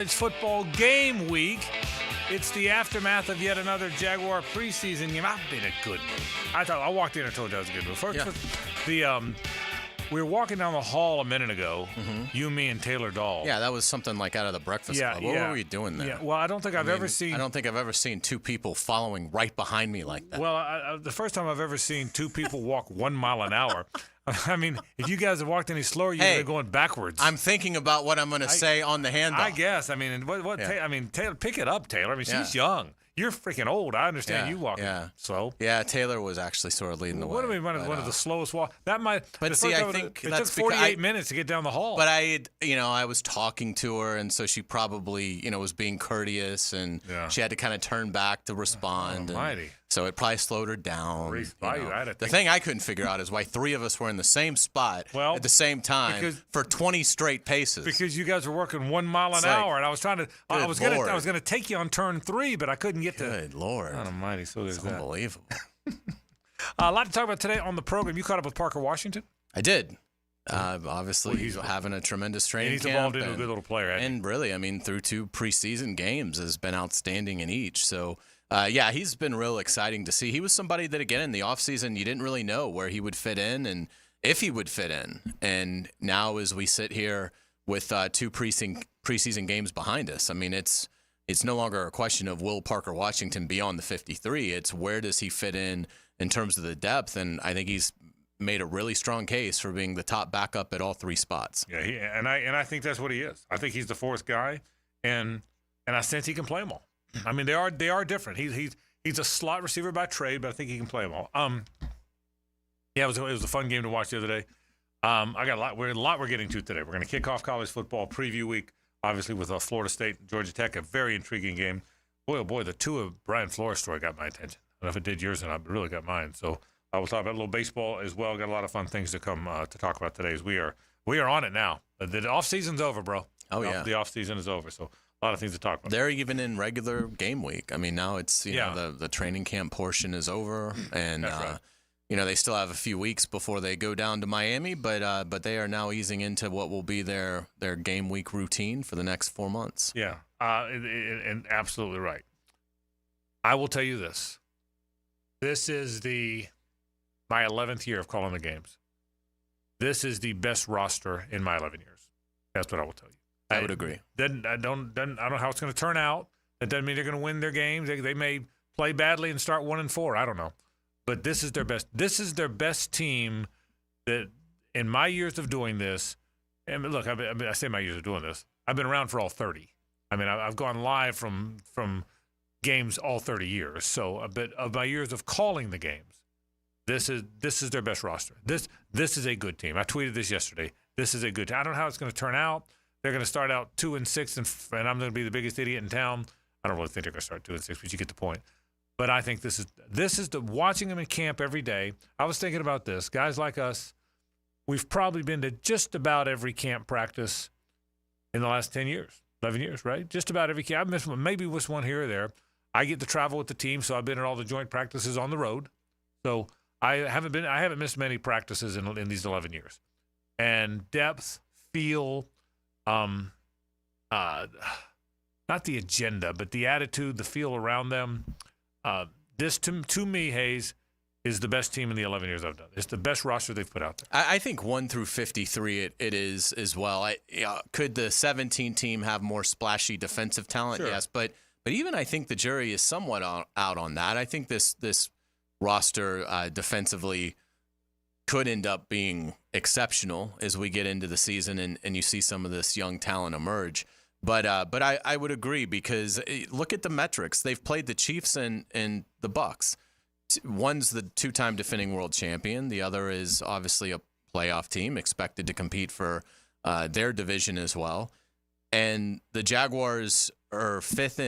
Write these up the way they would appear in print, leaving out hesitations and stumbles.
It's football game week. It's the aftermath of yet another Jaguar preseason game. I've been a good mood. I walked in and told you I was a good mood. First, we were walking down the hall a minute ago, you, me, and Taylor Dahl. Yeah, that was something like out of the Breakfast Club. What were we doing there? Yeah, well, I don't think I've ever seen two people following right behind me like that. Well, the first time I've ever seen two people walk 1 mile an hour. I mean, if you guys had walked any slower, you'd be going backwards. I'm thinking about what I'm going to say on the handoff. I guess. I mean, Taylor, pick it up, Taylor. I mean, she's young. You're freaking old. I understand you walking slow. Yeah, Taylor was actually sort of leading the way. What do we one of the slowest walk? That might. But see, I think it took 48 minutes to get down the hall. But I was talking to her, and so she probably, was being courteous, and she had to kind of turn back to respond. Almighty. So it probably slowed her down. The thing I couldn't figure out is why three of us were in the same spot at the same time for 20 straight paces. Because you guys were working 1 mile an hour, and I was trying to. I was going to take you on turn 3, but I couldn't get to. Good Lord! Almighty, so there's that. Unbelievable. A lot to talk about today on the program. You caught up with Parker Washington? I did. Obviously, he's having a tremendous training camp. And he's evolved into a good little player. And really, through 2 preseason games, has been outstanding in each. So. He's been real exciting to see. He was somebody that, again, in the offseason, you didn't really know where he would fit in and if he would fit in. And now as we sit here with 2 preseason games behind us, it's no longer a question of will Parker Washington be on the 53. It's where does he fit in terms of the depth. And I think he's made a really strong case for being the top backup at all 3 spots. Yeah, and I think that's what he is. I think he's the 4th guy, and I sense he can play them all. They are different. He's a slot receiver by trade, but I think he can play them all. It was a fun game to watch the other day. I got a lot we're getting to today. We're going to kick off college football preview week, obviously with Florida State and Georgia Tech, a very intriguing game. Boy, oh boy, the Tua Brian Flores story got my attention. I don't know if it did yours or not, but it really got mine. So I will talk about a little baseball as well. Got a lot of fun things to come to talk about today. As we are on it now. The off season's over, bro. Oh yeah, the off season is over. So. A lot of things to talk about. They're even in regular game week. Now it's the training camp portion is over, and right. They still have a few weeks before they go down to Miami, but they are now easing into what will be their game week routine for the next 4 months. Yeah, and absolutely right. I will tell you this: this is my 11th year of calling the games. This is the best roster in my 11 years. That's what I will tell you. I would agree. I don't know how it's going to turn out. That doesn't mean they're going to win their games. They may play badly and start 1-4. I don't know, but this is their best. This is their best team. That in my years of doing this, and look, I say my years of doing this. I've been around for all 30. I've gone live from games all 30 years. So, but of my years of calling the games, this is their best roster. This is a good team. I tweeted this yesterday. This is a good team. I don't know how it's going to turn out. They're going to start out 2-6, and I'm going to be the biggest idiot in town. I don't really think they're going to start 2-6, but you get the point. But I think this is the watching them in camp every day. I was thinking about this. Guys like us, we've probably been to just about every camp practice in the last 10 years, 11 years, right? Just about every camp. I've missed one, maybe missed one here or there. I get to travel with the team, so I've been at all the joint practices on the road. So I haven't missed many practices in these 11 years. And depth, feel. Not the agenda, but the attitude, the feel around them. This, to me, Hays, is the best team in the 11 years I've done. It's the best roster they've put out there. I think 1 through 53 it is as well. Could the 17 team have more splashy defensive talent? Sure. Yes, but even I think the jury is somewhat out on that. I think this roster defensively could end up being exceptional as we get into the season and you see some of this young talent emerge. But I would agree because look at the metrics. They've played the Chiefs and the Bucs. One's the 2-time defending world champion. The other is obviously a playoff team expected to compete for their division as well. And the Jaguars are 5th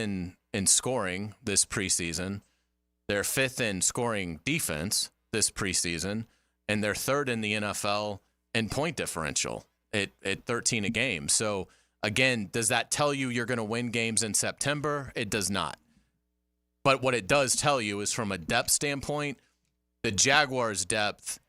in scoring this preseason. They're 5th in scoring defense this preseason. And they're 3rd in the NFL in point differential at 13 a game. So, again, does that tell you you're going to win games in September? It does not. But what it does tell you is from a depth standpoint, the Jaguars' depth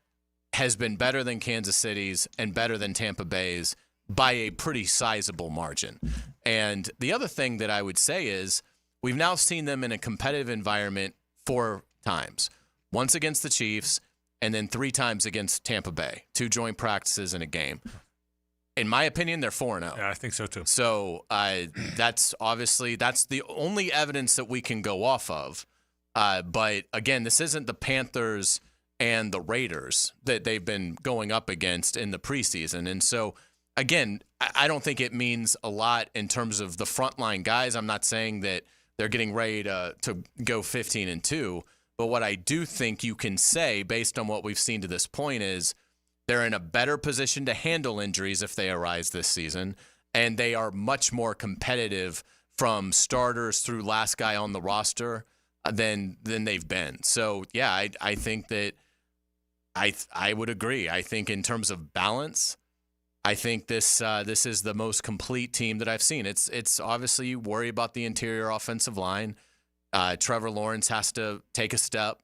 has been better than Kansas City's and better than Tampa Bay's by a pretty sizable margin. And the other thing that I would say is we've now seen them in a competitive environment 4 times. Once against the Chiefs, and then 3 times against Tampa Bay. 2 joint practices in a game. In my opinion, they're 4-0. Yeah, I think so too. So that's the only evidence that we can go off of. But again, this isn't the Panthers and the Raiders that they've been going up against in the preseason. And so, again, I don't think it means a lot in terms of the frontline guys. I'm not saying that they're getting ready to go 15-2. But what I do think you can say, based on what we've seen to this point, is they're in a better position to handle injuries if they arise this season, and they are much more competitive from starters through last guy on the roster than they've been. So, yeah, I think that I would agree. I think in terms of balance, I think this is the most complete team that I've seen. It's obviously you worry about the interior offensive line. Trevor Lawrence has to take a step,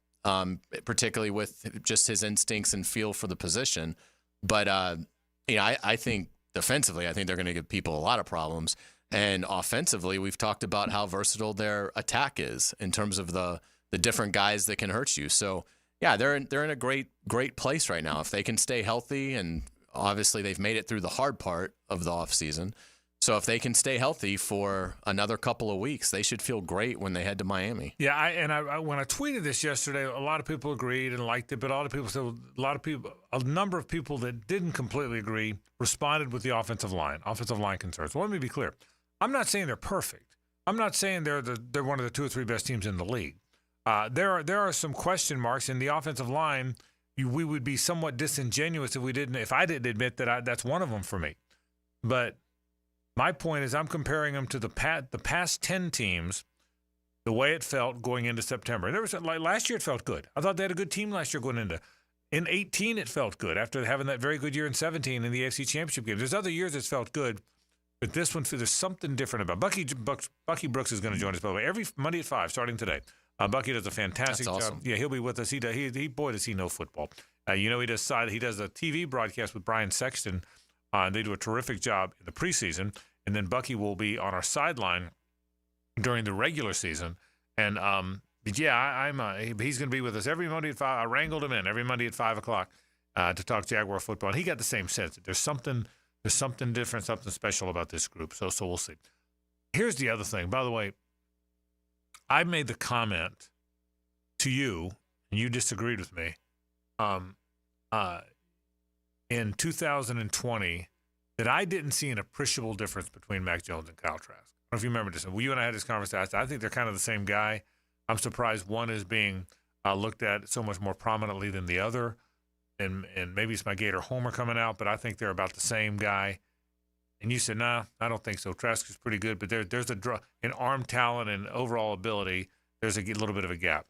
particularly with just his instincts and feel for the position. But I think defensively, I think they're going to give people a lot of problems. And offensively, we've talked about how versatile their attack is in terms of the different guys that can hurt you. So yeah, they're in a great place right now if they can stay healthy. And obviously, they've made it through the hard part of the offseason. So if they can stay healthy for another couple of weeks, they should feel great when they head to Miami. Yeah, I when I tweeted this yesterday, a lot of people agreed and liked it, but a number of people that didn't completely agree responded with the offensive line concerns. Well, let me be clear. I'm not saying they're perfect. I'm not saying they're one of the 2 or 3 best teams in the league. There are some question marks in the offensive line. We would be somewhat disingenuous if I didn't admit that that's one of them for me. But my point is I'm comparing them to the past 10 teams, the way it felt going into September. There was last year it felt good. I thought they had a good team last year going into. In 18 it felt good after having that very good year in 17 in the AFC Championship game. There's other years it's felt good, but this one there's something different about. Bucky Brooks is going to join us, by the way, every Monday at 5 starting today. Bucky does a fantastic awesome. job. Yeah, he'll be with us. Boy, does he know football. He does a TV broadcast with Brian Sexton. They do a terrific job in the preseason, and then Bucky will be on our sideline during the regular season. And he's going to be with us every Monday at 5. I wrangled him in every Monday at 5 o'clock to talk Jaguar football. And he got the same sense. There's something different, something special about this group. So we'll see. Here's the other thing. By the way, I made the comment to you, and you disagreed with me, in 2020 that I didn't see an appreciable difference between Mac Jones and Kyle Trask. I don't know if you remember this. Well, you and I had this conversation. I think they're kind of the same guy. I'm surprised one is being looked at so much more prominently than the other. And maybe it's my Gator Homer coming out, but I think they're about the same guy. And you said, nah, I don't think so. Trask is pretty good, but there's in arm talent and overall ability, there's a little bit of a gap.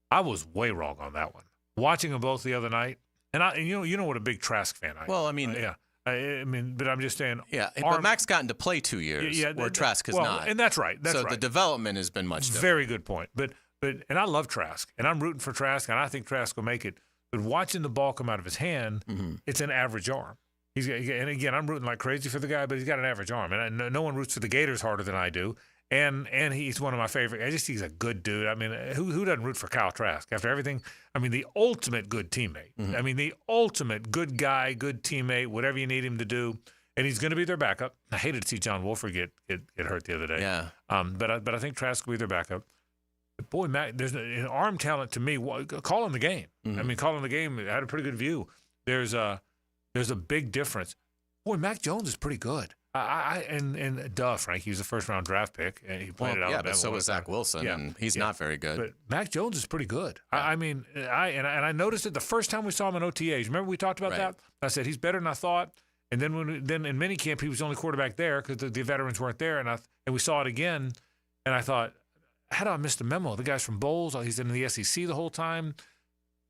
I was way wrong on that one. Watching them both the other night, and you know what a big Trask fan I am. Well, I mean, yeah. But I'm just saying. Yeah, but Mac's gotten to play 2 years, where Trask has not. And that's right. That's so right. The development has been much different. Very good point. But and I love Trask, and I'm rooting for Trask, and I think Trask will make it. But watching the ball come out of his hand, it's an average arm. And again, I'm rooting like crazy for the guy, but he's got an average arm. And no one roots for the Gators harder than I do. And he's one of my favorite. He's a good dude. I mean, who doesn't root for Kyle Trask after everything? I mean, the ultimate good teammate. I mean, the ultimate good guy, good teammate, whatever you need him to do. And he's going to be their backup. I hated to see John Wolford get hurt the other day. Yeah. But I think Trask will be their backup. But boy, Mac, there's an arm talent to me. Calling the game. I mean, calling the game. I had a pretty good view. There's a big difference. Boy, Mac Jones is pretty good. Frank, he was a first-round draft pick, and he played it out. Yeah, but so was Zach Wilson, and he's not very good. But Mac Jones is pretty good. Yeah. I noticed it the first time we saw him in OTAs. Remember we talked about that? I said he's better than I thought. And then then in minicamp he was the only quarterback there because the veterans weren't there, and we saw it again, and I thought, how did I miss the memo? The guy's from Bowles. He's in the SEC the whole time.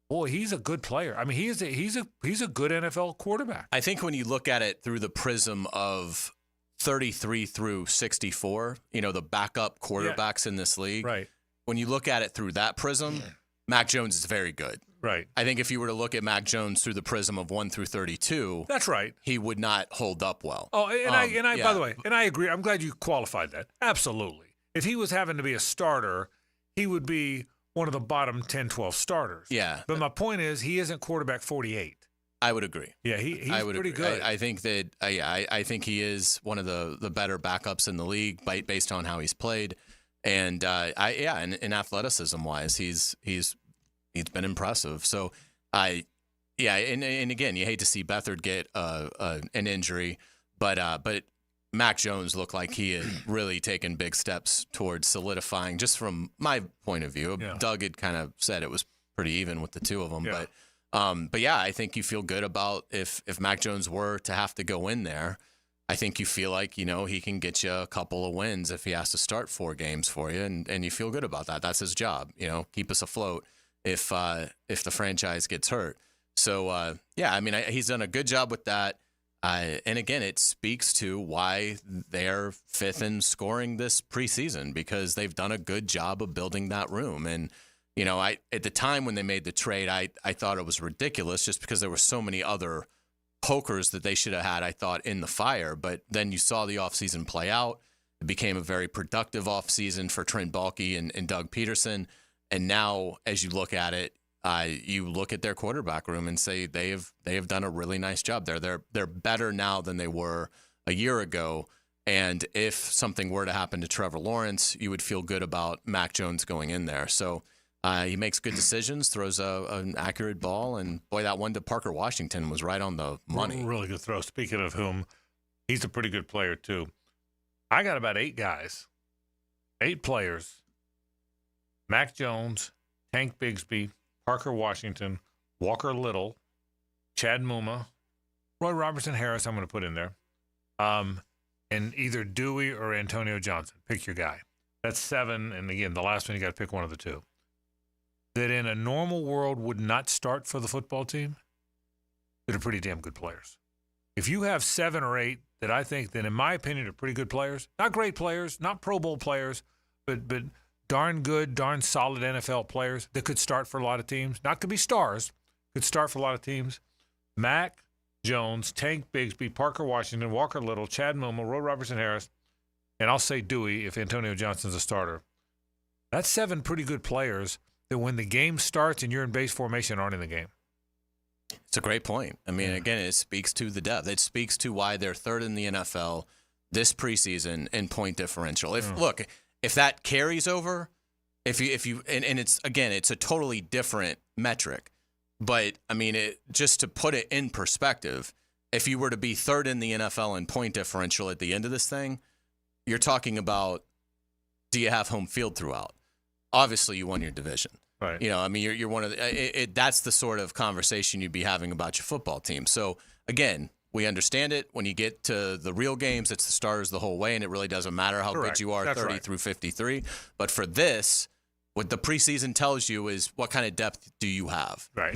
Boy, he's a good player. I mean, he's a good NFL quarterback. I think when you look at it through the prism of 33 through 64, the backup quarterbacks in this league. Right. When you look at it through that prism, Mac Jones is very good. Right. I think if you were to look at Mac Jones through the prism of 1 through 32, That's right. he would not hold up well. Oh, and I yeah. by the way, and I agree. I'm glad you qualified that. Absolutely. If he was having to be a starter, he would be one of the bottom 10, 12 starters. Yeah. But my point is, he isn't quarterback 48. I would agree. Yeah, he's agree. pretty good. I think that I think he is one of the better backups in the league based on how he's played, and in athleticism wise, he's been impressive. So and again, you hate to see Beathard get an injury, but Mac Jones looked like he had really taken big steps towards solidifying. Just from my point of view, Doug had kind of said it was pretty even with the two of them, but yeah, I think you feel good about if Mac Jones were to have to go in there. I think you feel like, he can get you a couple of wins if he has to start 4 games for you, and you feel good about that. That's his job, keep us afloat if the franchise gets hurt. So, he's done a good job with that. And again, it speaks to why they're 5th in scoring this preseason, because they've done a good job of building that room. And, at the time when they made the trade, I thought it was ridiculous just because there were so many other pokers that they should have had, I thought, in the fire. But then you saw the offseason play out. It became a very productive offseason for Trent Baalke and Doug Peterson. And now, as you look at it, you look at their quarterback room and say they have done a really nice job there. They're better now than they were a year ago. And if something were to happen to Trevor Lawrence, you would feel good about Mac Jones going in there. So he makes good decisions, throws an accurate ball, and boy, that one to Parker Washington was right on the money. Really good throw. Speaking of whom, he's a pretty good player too. I got about 8 guys, 8 players: Mac Jones, Tank Bigsby, Parker Washington, Walker Little, Chad Muma, Roy Robertson Harris. I'm going to put in there, and either Dewey or Antonio Johnson. Pick your guy. That's 7. And again, the last one you got to pick one of the 2. That in a normal world would not start for the football team, that are pretty damn good players. If you have 7 or 8 that I think that, in my opinion, are pretty good players, not great players, not Pro Bowl players, but darn good, darn solid NFL players that could start for a lot of teams, not could be stars, could start for a lot of teams. Mac Jones, Tank Bigsby, Parker Washington, Walker Little, Chad Muma, Roy Robertson Harris, and I'll say Dewey if Antonio Johnson's a starter. That's 7 pretty good players that when the game starts and you're in base formation aren't in the game. It's a great point. I mean, again, it speaks to the depth. It speaks to why they're 3rd in the NFL this preseason in point differential. If that carries over, if you and it's a totally different metric. But I mean, just to put it in perspective, if you were to be 3rd in the NFL in point differential at the end of this thing, you're talking about, do you have home field throughout? Obviously, you won your division. Right. You're one of the. That's the sort of conversation you'd be having about your football team. So again, we understand it. When you get to the real games, it's the starters the whole way, and it really doesn't matter how Correct. good you are, That's 30 right. through 53. But for this, what the preseason tells you is what kind of depth do you have? Right.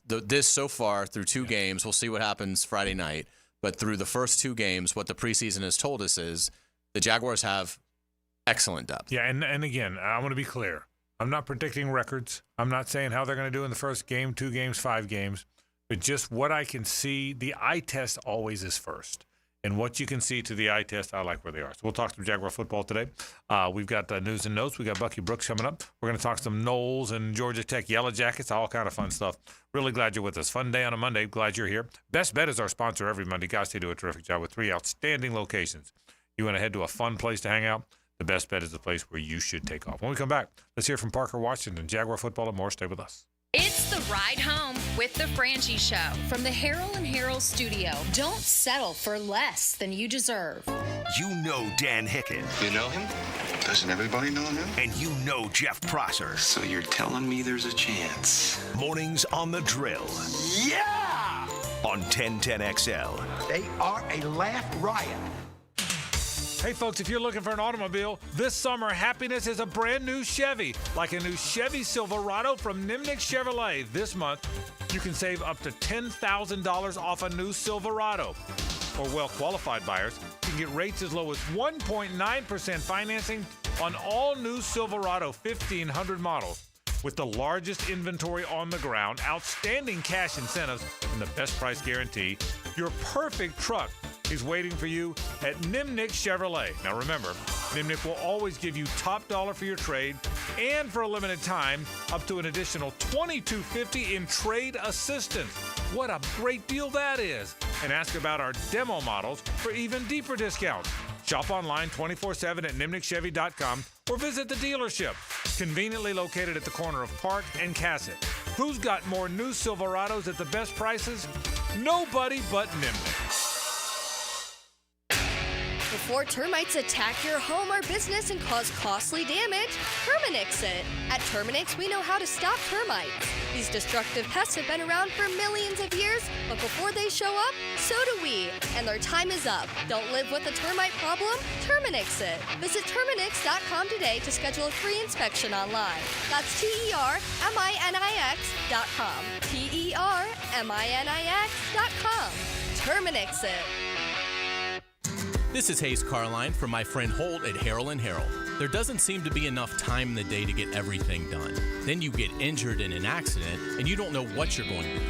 This so far through 2 games, we'll see what happens Friday night. But through the first 2 games, what the preseason has told us is the Jaguars have excellent depth. Yeah, and again, I want to be clear. I'm not predicting records. I'm not saying how they're going to do in the first game, 2 games, 5 games. But just what I can see, the eye test always is first. And what you can see to the eye test, I like where they are. So we'll talk some Jaguar football today. We've got news and notes. We got Bucky Brooks coming up. We're going to talk some Knowles and Georgia Tech Yellow Jackets, all kind of fun stuff. Really glad you're with us. Fun day on a Monday. Glad you're here. Best Bet is our sponsor every Monday. Guys, they do a terrific job with 3 outstanding locations. You want to head to a fun place to hang out? The Best Bet is the place where you should take off. When we come back, let's hear from Parker Washington, Jaguar football, and more. Stay with us. It's the ride home with the Frangie Show from the Harrell and Harrell studio. Don't settle for less than you deserve. You know Dan Hicken. You know him? Doesn't everybody know him? And you know Jeff Prosser. So you're telling me there's a chance? Mornings on the Drill. Yeah! On 1010XL. They are a laugh riot. Hey, folks, if you're looking for an automobile, this summer, happiness is a brand new Chevy, like a new Chevy Silverado from Nimnik Chevrolet. This month, you can save up to $10,000 off a new Silverado. For well-qualified buyers, you can get rates as low as 1.9% financing on all new Silverado 1500 models. with the largest inventory on the ground, outstanding cash incentives, and the best price guarantee, your perfect truck is waiting for you at Nimnick Chevrolet. Now remember, Nimnick will always give you top dollar for your trade, and for a limited time, up to an additional $2,250 in trade assistance. What a great deal that is. And ask about our demo models for even deeper discounts. Shop online 24/7 at nimnickchevy.com or visit the dealership, conveniently located at the corner of Park and Cassett. Who's got more new Silverados at the best prices? Nobody but Nimnick. Before termites attack your home or business and cause costly damage, Terminix it. At Terminix, we know how to stop termites. These destructive pests have been around for millions of years, but before they show up, so do we. And their time is up. Don't live with a termite problem? Terminix it. Visit Terminix.com today to schedule a free inspection online. That's TERMINIX.com. TERMINIX.com. Terminix it. This is Hays Carlyon from my friend Holt at Harold & Harold. There doesn't seem to be enough time in the day to get everything done. Then you get injured in an accident and you don't know what you're going to do.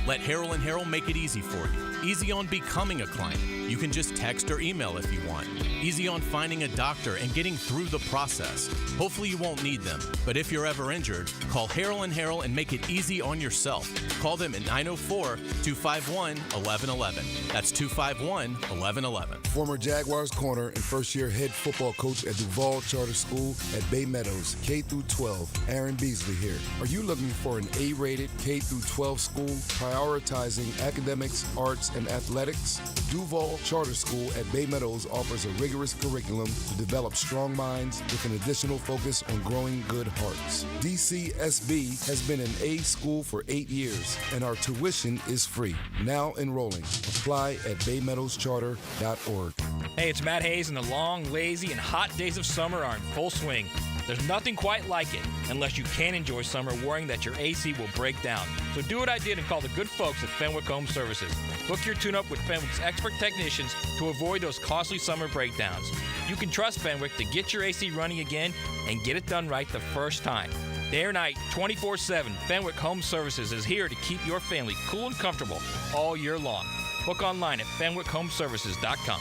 Let Harold & Harold make it easy for you. Easy on becoming a client. You can just text or email if you want. Easy on finding a doctor and getting through the process. Hopefully you won't need them, but if you're ever injured, call Harold & Harold and make it easy on yourself. Call them at 904-251-1111. That's 251-1111. Former Jaguars corner and first-year head football coach at Duval Charter School at Bay Meadows, K-12, Aaron Beasley here. Are you looking for an A-rated K-12 school prioritizing academics, arts, and athletics? Duval Charter School at Bay Meadows offers a rigorous curriculum to develop strong minds with an additional focus on growing good hearts. DCSB has been an A school for 8 years, and our tuition is free. Now enrolling. Apply at baymeadowscharter.org. Hey, it's Matt Hays, and the long, lazy, and hot days of summer are in full swing. There's nothing quite like it, unless you can enjoy summer worrying that your AC will break down. So do what I did and call the good folks at Fenwick Home Services. Book your tune-up with Fenwick's expert technicians to avoid those costly summer breakdowns. You can trust Fenwick to get your AC running again and get it done right the first time. Day or night, 24/7, Fenwick Home Services is here to keep your family cool and comfortable all year long. Book online at FenwickHomeservices.com.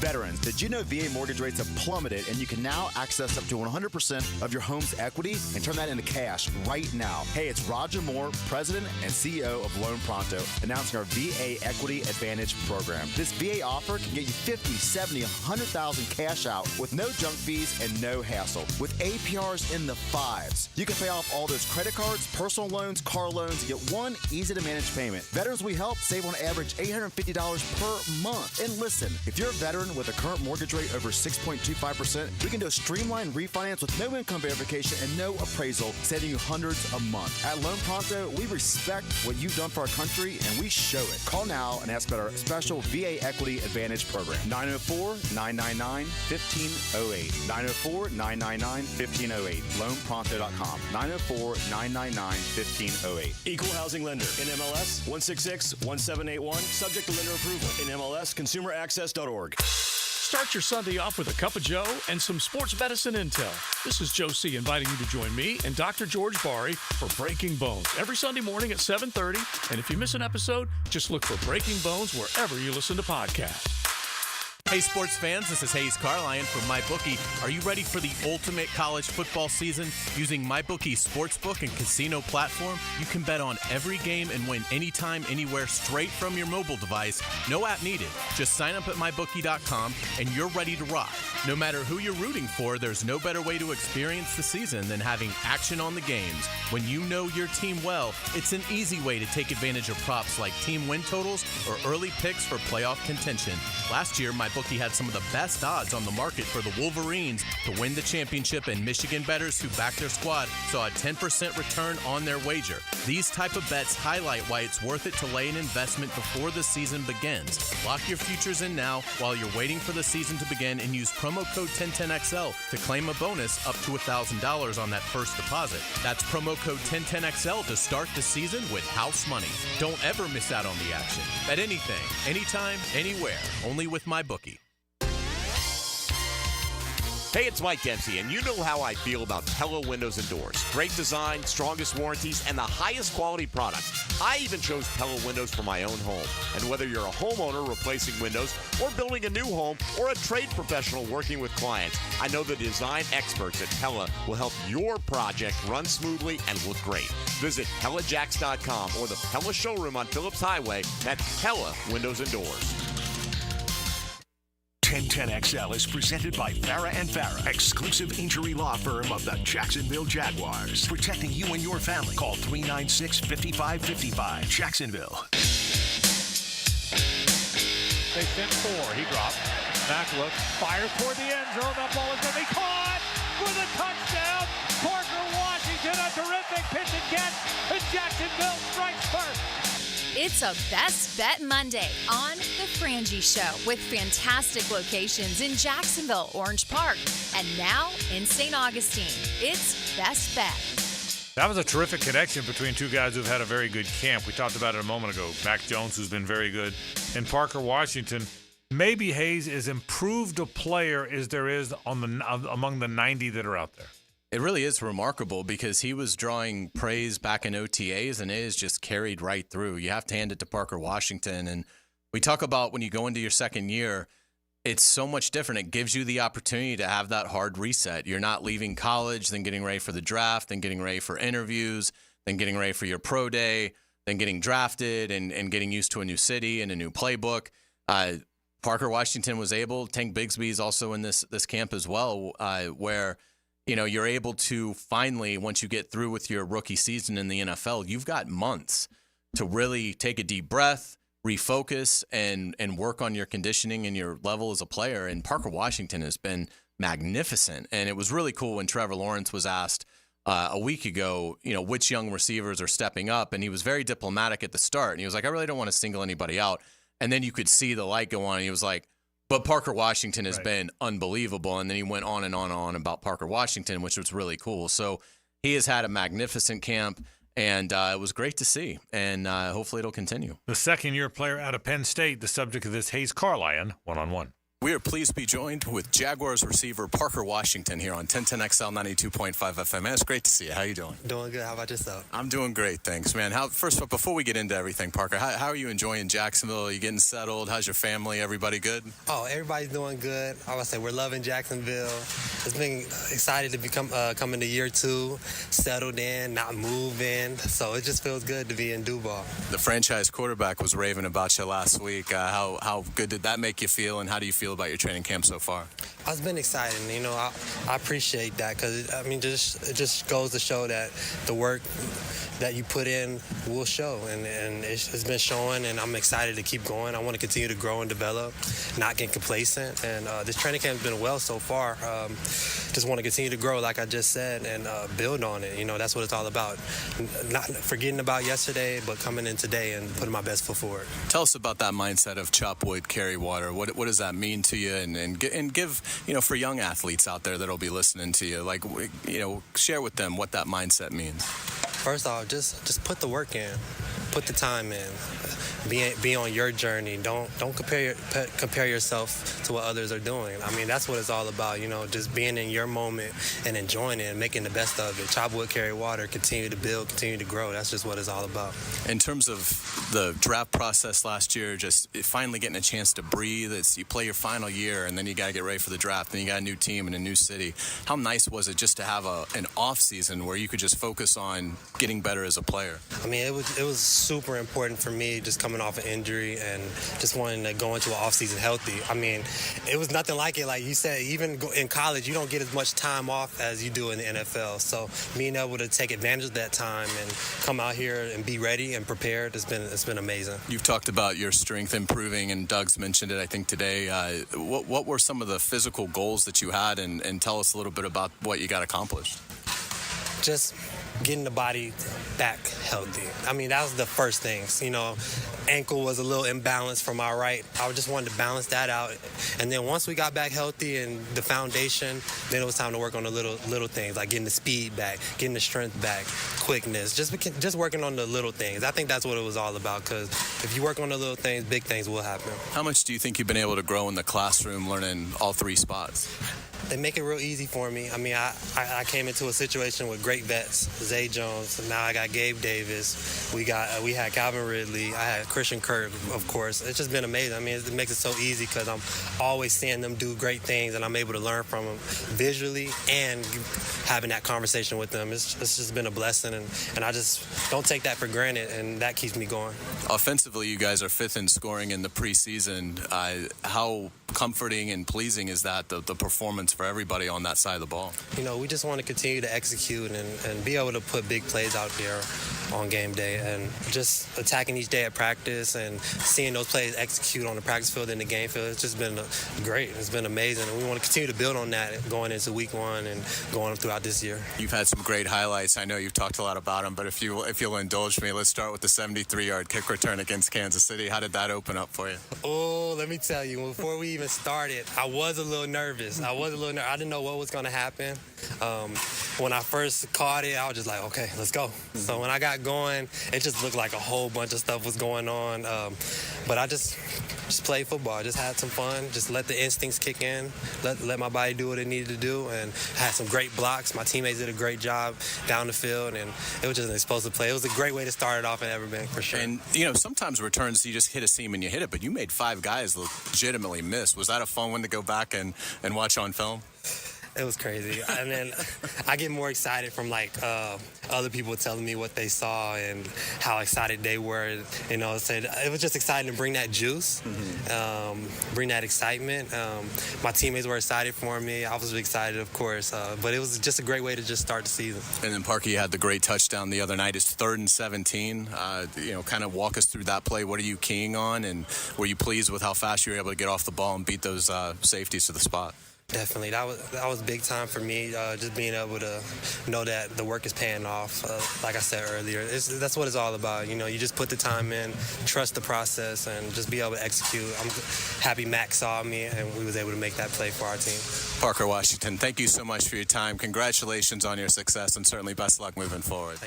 Veterans, did you know VA mortgage rates have plummeted and you can now access up to 100% of your home's equity and turn that into cash right now? Hey, it's Roger Moore, President and CEO of Loan Pronto, announcing our VA Equity Advantage program. This VA offer can get you $50,000, $70,000, $100,000 cash out with no junk fees and no hassle. With APRs in the 5s, you can pay off all those credit cards, personal loans, car loans, and get one easy-to-manage payment. Veterans we help save on average $850 per month. And listen, if you're a veteran with a current mortgage rate over 6.25%, we can do a streamlined refinance with no income verification and no appraisal, saving you hundreds a month. At Loan Pronto, we respect what you've done for our country, and we show it. Call now and ask about our special VA Equity Advantage program. 904-999-1508. 904-999-1508. LoanPronto.com. 904-999-1508. Equal housing lender. NMLS 166-1781. Subject to lender approval. NMLS ConsumerAccess.org. Start your Sunday off with a cup of Joe and some sports medicine intel. This is Joe C. inviting you to join me and Dr. George Bari for Breaking Bones every Sunday morning at 7:30. And if you miss an episode, just look for Breaking Bones wherever you listen to podcasts. Hey sports fans, this is Hays Carlyon from MyBookie. Are you ready for the ultimate college football season? Using MyBookie's sportsbook and casino platform, you can bet on every game and win anytime, anywhere, straight from your mobile device. No app needed. Just sign up at MyBookie.com and you're ready to rock. No matter who you're rooting for, there's no better way to experience the season than having action on the games. When you know your team well, it's an easy way to take advantage of props like team win totals or early picks for playoff contention. Last year, MyBookie had some of the best odds on the market for the Wolverines to win the championship, and Michigan bettors who backed their squad saw a 10% return on their wager. These type of bets highlight why it's worth it to lay an investment before the season begins. Lock your futures in now while you're waiting for the season to begin and use promo code 1010XL to claim a bonus up to $1,000 on that first deposit. That's promo code 1010XL to start the season with house money. Don't ever miss out on the action. Bet anything, anytime, anywhere, only with MyBookie. Hey, it's Mike Dempsey, and you know how I feel about Pella Windows and Doors. Great design, strongest warranties, and the highest quality products. I even chose Pella Windows for my own home. And whether you're a homeowner replacing windows or building a new home or a trade professional working with clients, I know the design experts at Pella will help your project run smoothly and look great. Visit PellaJacks.com or the Pella showroom on Phillips Highway. That's Pella Windows and Doors. 1010XL is presented by Farah and Farah, exclusive injury law firm of the Jacksonville Jaguars. Protecting you and your family. Call 396-5555. Jacksonville. They send 4. He drops. Back looks. Fires toward the end zone. That ball is going to be caught for the touchdown. Parker Washington, a terrific pitch and catch. And Jacksonville strikes first. It's a Best Bet Monday on The Frangie Show with fantastic locations in Jacksonville, Orange Park, and now in St. Augustine. It's Best Bet. That was a terrific connection between two guys who've had a very good camp. We talked about it a moment ago. Mac Jones, who's been very good, and Parker Washington. Maybe Hays is improved a player as there is among the 90 that are out there. It really is remarkable because he was drawing praise back in OTAs, and it is just carried right through. You have to hand it to Parker Washington. And we talk about when you go into your second year, it's so much different. It gives you the opportunity to have that hard reset. You're not leaving college, then getting ready for the draft, then getting ready for interviews, then getting ready for your pro day, then getting drafted and getting used to a new city and a new playbook. Parker Washington was able. Tank Bigsby is also in this camp as well, where you're able to finally, once you get through with your rookie season in the NFL, you've got months to really take a deep breath, refocus, and work on your conditioning and your level as a player. And Parker Washington has been magnificent. And it was really cool when Trevor Lawrence was asked a week ago, which young receivers are stepping up. And he was very diplomatic at the start. And he was like, I really don't want to single anybody out. And then you could see the light go on. And he was like, but Parker Washington has been unbelievable. And then he went on and on and on about Parker Washington, which was really cool. So he has had a magnificent camp, and it was great to see. And hopefully it'll continue. The second-year player out of Penn State, the subject of this Hays Carlyon one-on-one. We are pleased to be joined with Jaguars receiver Parker Washington here on 1010XL 92.5 FM. Man, it's great to see you. How you doing? Doing good. How about yourself? I'm doing great, thanks, man. First of all, before we get into everything, Parker, how are you enjoying Jacksonville? Are you getting settled? How's your family? Everybody good? Oh, everybody's doing good. I would say we're loving Jacksonville. It's been excited to come into year 2, settled in, not moving. So it just feels good to be in Duval. The franchise quarterback was raving about you last week. How good did that make you feel, and how do you feel about your training camp so far? It's been exciting. I appreciate that because, it just goes to show that the work that you put in will show, and it's been showing, and I'm excited to keep going. I want to continue to grow and develop, not get complacent, and this training camp has been well so far. Just want to continue to grow, like I just said, and build on it. That's what it's all about. Not forgetting about yesterday, but coming in today and putting my best foot forward. Tell us about that mindset of chop wood, carry water. What does that mean to you? And give, for young athletes out there that'll be listening to you, share with them what that mindset means. First off, just put the work in, put the time in. Be on your journey. Don't compare yourself to what others are doing. That's what it's all about. Just being in your moment and enjoying it and making the best of it. Chop wood, carry water. Continue to build. Continue to grow. That's just what it's all about. In terms of the draft process last year, just finally getting a chance to breathe. You play your final year, and then you got to get ready for the draft. Then you got a new team and a new city. How nice was it just to have an off season where you could just focus on getting better as a player? It was super important for me, just coming off an injury and just wanting to go into an offseason healthy. It was nothing like it. Like you said, even in college, you don't get as much time off as you do in the NFL. So being able to take advantage of that time and come out here and be ready and prepared, it's been amazing. You've talked about your strength improving, and Doug's mentioned it, I think, today. What were some of the physical goals that you had, and tell us a little bit about what you got accomplished? Just getting the body back healthy. That was the first things. Ankle was a little imbalanced from my right. I just wanted to balance that out. And then once we got back healthy and the foundation, then it was time to work on the little things, like getting the speed back, getting the strength back, quickness, just working on the little things. I think that's what it was all about, because if you work on the little things, big things will happen. How much do you think you've been able to grow in the classroom learning all 3 spots? They make it real easy for me. I mean, I came into a situation with great vets, Zay Jones. Now I got Gabe Davis. We had Calvin Ridley. I had Christian Kirk, of course. It's just been amazing. I mean, it makes it so easy because I'm always seeing them do great things, and I'm able to learn from them visually and having that conversation with them. It's just been a blessing, and I just don't take that for granted, and that keeps me going. Offensively, you guys are 5th in scoring in the preseason. How comforting and pleasing is that, the performance for everybody on that side of the ball? You know, we just want to continue to execute and be able to put big plays out there on game day, and just attacking each day at practice and seeing those plays execute on the practice field and the game field. It's just been great. It's been amazing, and we want to continue to build on that going into week 1 and going throughout this year. You've had some great highlights. I know you've talked a lot about them, but if you'll indulge me, let's start with the 73-yard kick return against Kansas City. How did that open up for you? Oh, let me tell you, before we even started, I was a little nervous. I didn't know what was going to happen. When I first caught it, I was just like, okay, let's go. So when I got going, it just looked like a whole bunch of stuff was going on. But I just played football. I just had some fun. Just let the instincts kick in. Let my body do what it needed to do. And I had some great blocks. My teammates did a great job down the field. And it was just an explosive play. It was a great way to start it off at Everbank, for sure. And, you know, sometimes returns, you just hit a seam and you hit it. But you made 5 guys legitimately miss. Was that a fun one to go back and watch on film? It was crazy. And then I get more excited from, like, other people telling me what they saw and how excited they were. You know, so it was just exciting to bring that juice, bring that excitement. My teammates were excited for me. I was excited, of course. But it was just a great way to just start the season. And then, Parker, you had the great touchdown the other night. It's 3rd and 17. You know, kind of walk us through that play. What are you keying on? And were you pleased with how fast you were able to get off the ball and beat those safeties to the spot? Definitely. That was big time for me, just being able to know that the work is paying off. Like I said earlier, that's what it's all about. You know, you just put the time in, trust the process, and just be able to execute. I'm happy Max saw me, and we was able to make that play for our team. Parker Washington, thank you so much for your time. Congratulations on your success, and certainly best luck moving forward.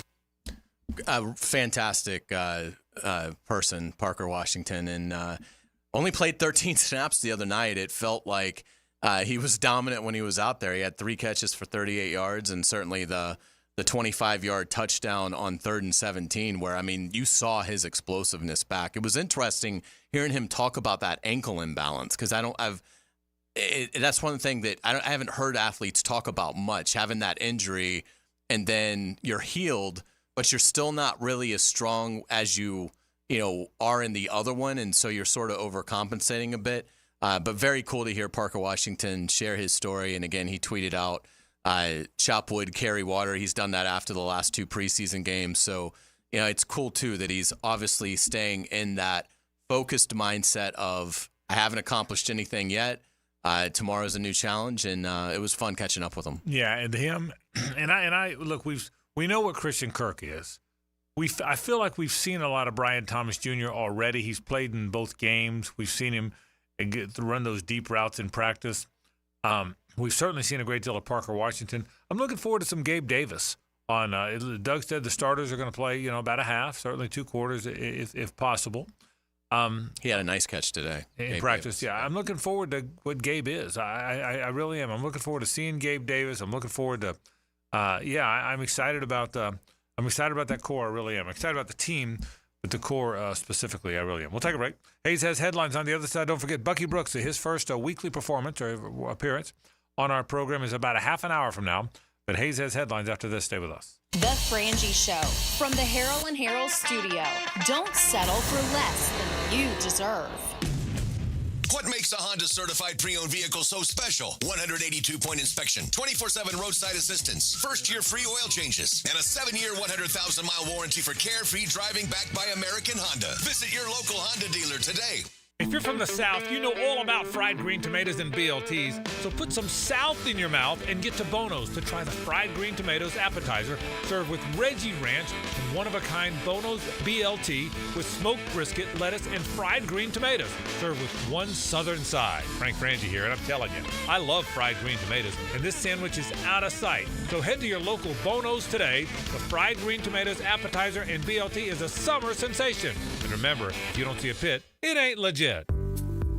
Fantastic person, Parker Washington, and only played 13 snaps the other night. It felt like he was dominant when he was out there. He had 3 catches for 38 yards, and certainly the 25-yard touchdown on 3rd and 17, where, I mean, you saw his explosiveness back. It was interesting hearing him talk about that ankle imbalance, because that's one thing that I haven't heard athletes talk about much, having that injury, and then you're healed, but you're still not really as strong as you are in the other one, and so you're sort of overcompensating a bit. But very cool to hear Parker Washington share his story. And again, he tweeted out, chop wood, carry water. He's done that after the last 2 preseason games. So, you know, it's cool too that he's obviously staying in that focused mindset of, I haven't accomplished anything yet. Tomorrow's a new challenge, and it was fun catching up with him. Yeah, and him, and I look, we know what Christian Kirk is. I feel like we've seen a lot of Brian Thomas Jr. already. He's played in both games. We've seen him run those deep routes in practice. We've certainly seen a great deal of Parker Washington. I'm looking forward to some Gabe Davis. Doug said the starters are going to play, about a half, certainly 2 quarters if possible. He had a nice catch today in practice. Davis. Yeah, I'm looking forward to what Gabe is. I really am. I'm looking forward to seeing Gabe Davis. I'm looking forward to. I'm excited about that core. I really am. I'm excited about the team. But the core specifically, I really am. We'll take a break. Hays has headlines on the other side. Don't forget, Bucky Brooks, his first weekly performance or appearance on our program is about a half an hour from now. But Hays has headlines after this. Stay with us. The Frangie Show from the Harrell and Harrell studio. Don't settle for less than you deserve. What makes a Honda certified pre-owned vehicle so special? 182-point inspection, 24/7 roadside assistance, first-year free oil changes, and a 7-year, 100,000-mile warranty for carefree driving backed by American Honda. Visit your local Honda dealer today. If you're from the South, you know all about fried green tomatoes and BLTs. So put some South in your mouth and get to Bono's to try the fried green tomatoes appetizer served with Reggie Ranch and one-of-a-kind Bono's BLT with smoked brisket, lettuce, and fried green tomatoes served with one southern side. Frank Frangie here, and I'm telling you, I love fried green tomatoes, and this sandwich is out of sight. So head to your local Bono's today. The fried green tomatoes appetizer and BLT is a summer sensation. And remember, if you don't see a pit, it ain't legit.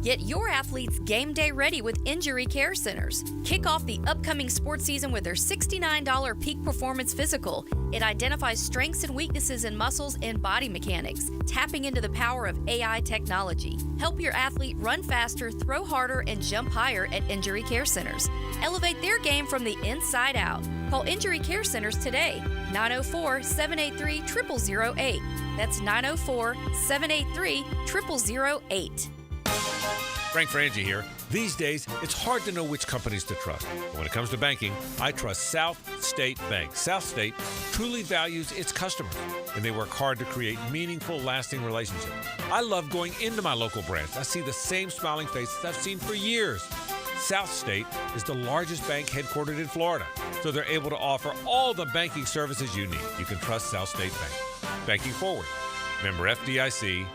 Get your athletes game day ready with Injury Care Centers. Kick off the upcoming sports season with their $69 Peak Performance Physical. It identifies strengths and weaknesses in muscles and body mechanics, tapping into the power of AI technology. Help your athlete run faster, throw harder, and jump higher at Injury Care Centers. Elevate their game from the inside out. Call Injury Care Centers today, 904-783-0008. That's 904-783-0008. Frank Frangie here. These days, it's hard to know which companies to trust. But when it comes to banking, I trust South State Bank. South State truly values its customers, and they work hard to create meaningful, lasting relationships. I love going into my local branch. I see the same smiling faces I've seen for years. South State is the largest bank headquartered in Florida, so they're able to offer all the banking services you need. You can trust South State Bank. Banking forward. Member FDIC.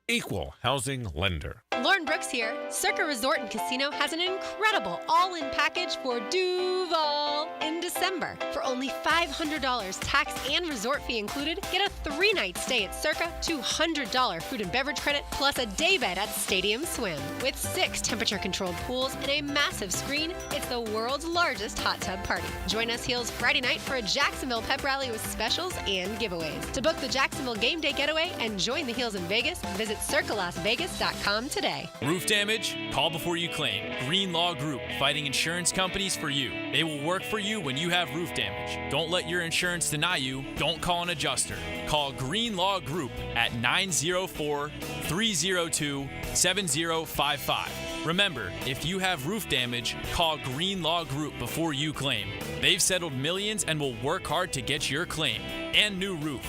Equal housing lender. Lauren Brooks here. Circa Resort and Casino has an incredible all-in package for Duval in December. For only $500 tax and resort fee included, get a 3-night stay at Circa, $200 food and beverage credit, plus a day bed at Stadium Swim. With 6 temperature-controlled pools and a massive screen, it's the world's largest hot tub party. Join us Heels Friday night for a Jacksonville pep rally with specials and giveaways. To book the Jacksonville game day getaway and join the Heels in Vegas, visit CircaLasVegas.com today. Roof damage? Call before you claim. Green Law Group, fighting insurance companies for you. They will work for you when you have roof damage. Don't let your insurance deny you. Don't call an adjuster. Call Green Law Group at 904-302-7055. Remember, if you have roof damage, call Green Law Group before you claim. They've settled millions and will work hard to get your claim and new roof.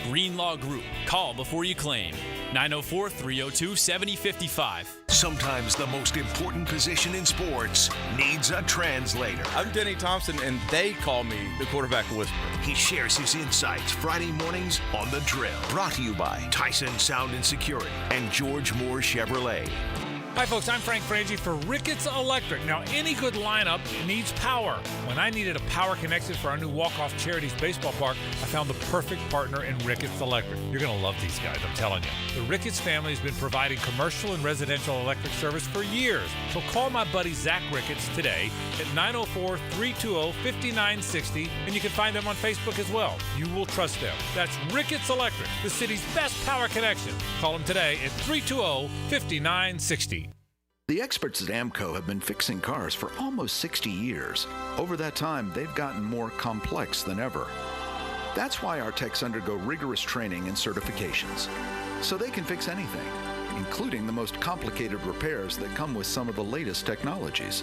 Green Law Group. Call before you claim. 904-302-7055. Sometimes the most important position in sports needs a translator. I'm Denny Thompson, and they call me the quarterback whisperer. He shares his insights Friday mornings on The Drill. Brought to you by Tyson Sound and Security and George Moore Chevrolet. Hi, folks. I'm Frank Frangie for Ricketts Electric. Now, any good lineup needs power. When I needed a power connection for our new Walk-Off Charities baseball park, I found the perfect partner in Ricketts Electric. You're going to love these guys, I'm telling you. The Ricketts family has been providing commercial and residential electric service for years. So call my buddy Zach Ricketts today at 904-320-5960, and you can find them on Facebook as well. You will trust them. That's Ricketts Electric, the city's best power connection. Call them today at 320-5960. The experts at AMCO have been fixing cars for almost 60 years. Over that time, they've gotten more complex than ever. That's why our techs undergo rigorous training and certifications, so they can fix anything, including the most complicated repairs that come with some of the latest technologies.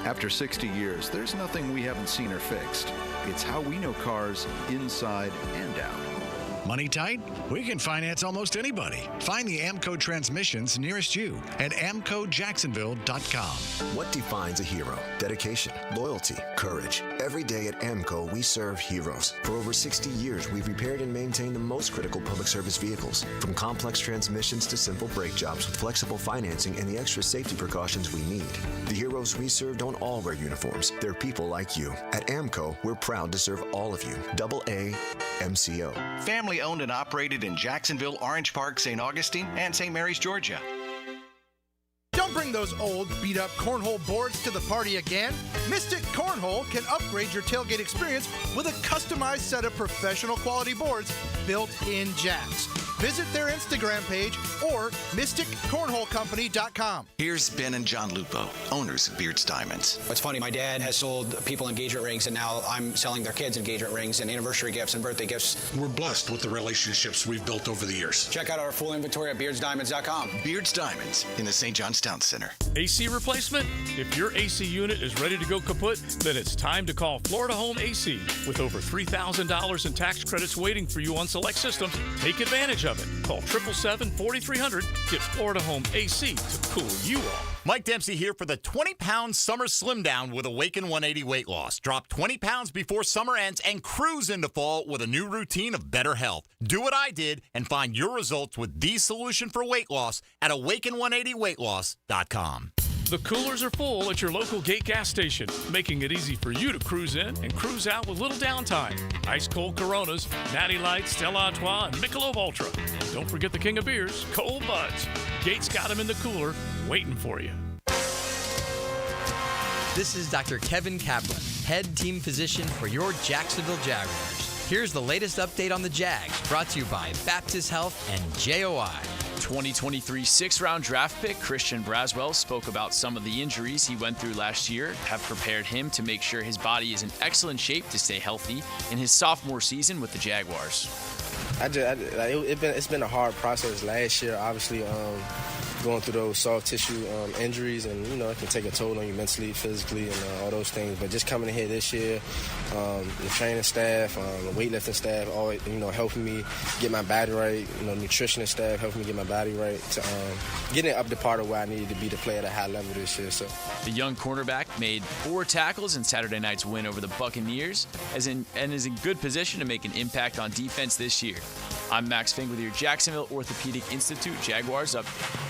After 60 years, there's nothing we haven't seen or fixed. It's how we know cars inside and out. Money tight? We can finance almost anybody. Find the AMCO transmissions nearest you at AMCOJacksonville.com. What defines a hero? Dedication, loyalty, courage. Every day at AMCO, we serve heroes. For over 60 years, we've repaired and maintained the most critical public service vehicles. From complex transmissions to simple brake jobs with flexible financing and the extra safety precautions we need. The heroes we serve don't all wear uniforms. They're people like you. At AMCO, we're proud to serve all of you. AA MCO. Family owned and operated in Jacksonville, Orange Park, St. Augustine, and St. Mary's, Georgia. Don't bring those old, beat-up cornhole boards to the party again. Mystic Cornhole can upgrade your tailgate experience with a customized set of professional quality boards built in Jacks. Visit their Instagram page or mysticcornholecompany.com. Here's Ben and John Lupo, owners of Beards Diamonds. What's funny, my dad has sold people engagement rings, and now I'm selling their kids engagement rings and anniversary gifts and birthday gifts. We're blessed with the relationships we've built over the years. Check out our full inventory at beardsdiamonds.com. Beards Diamonds in the St. John's Town Center. AC replacement? If your AC unit is ready to go kaput, then it's time to call Florida Home AC. With over $3,000 in tax credits waiting for you on select systems, take advantage of it. Call 877-4300. Get Florida Home AC to cool you off. Mike Dempsey here for the 20-pound summer slim down with Awaken 180 weight loss. Drop 20 pounds before summer ends and cruise into fall with a new routine of better health. Do what I did and find your results with the solution for weight loss at awaken180weightloss.com. The coolers are full at your local Gate gas station, making it easy for you to cruise in and cruise out with little downtime. Ice cold Coronas, Natty Light, Stella Artois, and Michelob Ultra. Don't forget the king of beers, Cold Buds. Gate's got them in the cooler, waiting for you. This is Dr. Kevin Kaplan, head team physician for your Jacksonville Jaguars. Here's the latest update on the Jags, brought to you by Baptist Health and JOI. 2023 sixth-round draft pick Christian Braswell spoke about some of the injuries he went through last year have prepared him to make sure his body is in excellent shape to stay healthy in his sophomore season with the Jaguars. It's been a hard process last year, obviously, going through those soft tissue injuries, and it can take a toll on you mentally, physically, and all those things. But just coming in here this year, the training staff, the weightlifting staff, always helping me get my body right. Nutritionist staff helping me get my body right to getting it up to part of where I needed to be to play at a high level this year. So the young cornerback made 4 tackles in Saturday night's win over the Buccaneers, and is in good position to make an impact on defense this year. I'm Max Fink with your Jacksonville Orthopedic Institute Jaguars update.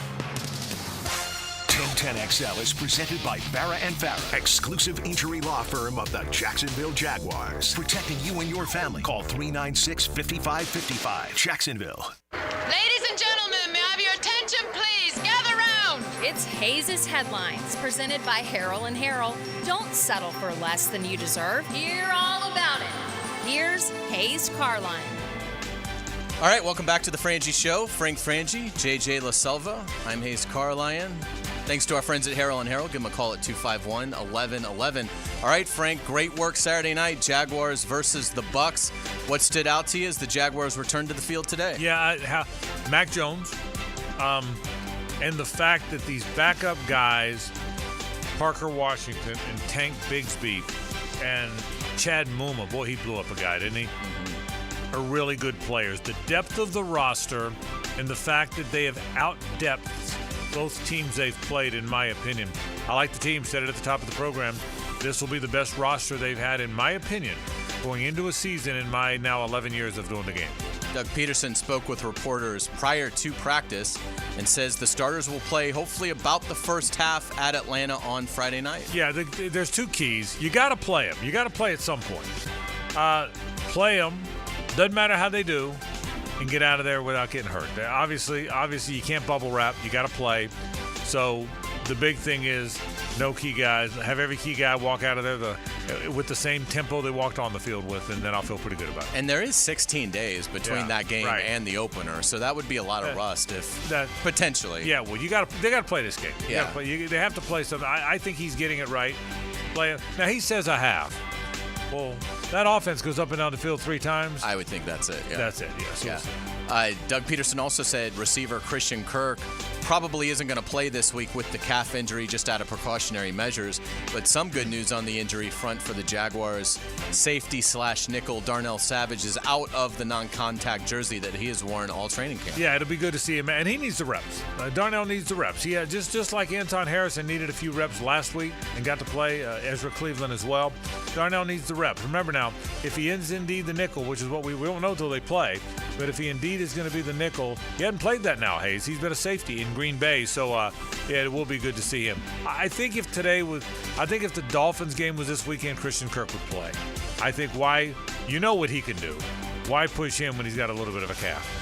1010XL is presented by Farah & Farah, exclusive injury law firm of the Jacksonville Jaguars. Protecting you and your family. Call 396-5555. Jacksonville. Ladies and gentlemen, may I have your attention, please? Gather round. It's Hays' Headlines, presented by Harrell & Harrell. Don't settle for less than you deserve. Hear all about it. Here's Hays Carlyon. All right, welcome back to the Frangie Show. Frank Frangie, JJ LaSelva. I'm Hays Carlyon. Thanks to our friends at Harrell & Harrell. Give them a call at 251-1111. All right, Frank, great work Saturday night. Jaguars versus the Bucs. What stood out to you as the Jaguars returned to the field today? Yeah, Mac Jones, and the fact that these backup guys, Parker Washington and Tank Bigsby and Chad Muma, boy, he blew up a guy, didn't he? Are really good players. The depth of the roster and the fact that they have out-depthed both teams they've played, in my opinion. I like the team, said it at the top of the program. This will be the best roster they've had, in my opinion, going into a season in my now 11 years of doing the game. Doug Peterson spoke with reporters prior to practice and says the starters will play hopefully about the first half at Atlanta on Friday night. Yeah, there's 2 keys. You got to play them. You got to play at some point. Play them. Doesn't matter how they do, and get out of there without getting hurt. Obviously, you can't bubble wrap. You got to play. So the big thing is no key guys. Have every key guy walk out of there with the same tempo they walked on the field with, and then I'll feel pretty good about it. And there is 16 days between that game and the opener, so that would be a lot of rust potentially. Yeah, well, they got to play this game. They have to play something. I think he's getting it right. Now he says a half. Well, that offense goes up and down the field 3 times. I would think that's it. Yeah. That's it, yes. Doug Peterson also said receiver Christian Kirk probably isn't going to play this week with the calf injury just out of precautionary measures. But some good news on the injury front for the Jaguars. Safety/nickel Darnell Savage is out of the non-contact jersey that he has worn all training camp. Yeah, it'll be good to see him. And he needs the reps. Darnell needs the reps. Yeah, just like Anton Harrison needed a few reps last week and got to play, Ezra Cleveland as well. Darnell needs the reps. Remember now, if he is indeed the nickel, which is what we won't know until they play, but if he indeed is going to be the nickel, he hasn't played that now, Hays. He's been a safety in Green Bay, so it will be good to see him. I think if the Dolphins game was this weekend, Christian Kirk would play. I think why, you know what he can do. Why push him when he's got a little bit of a calf?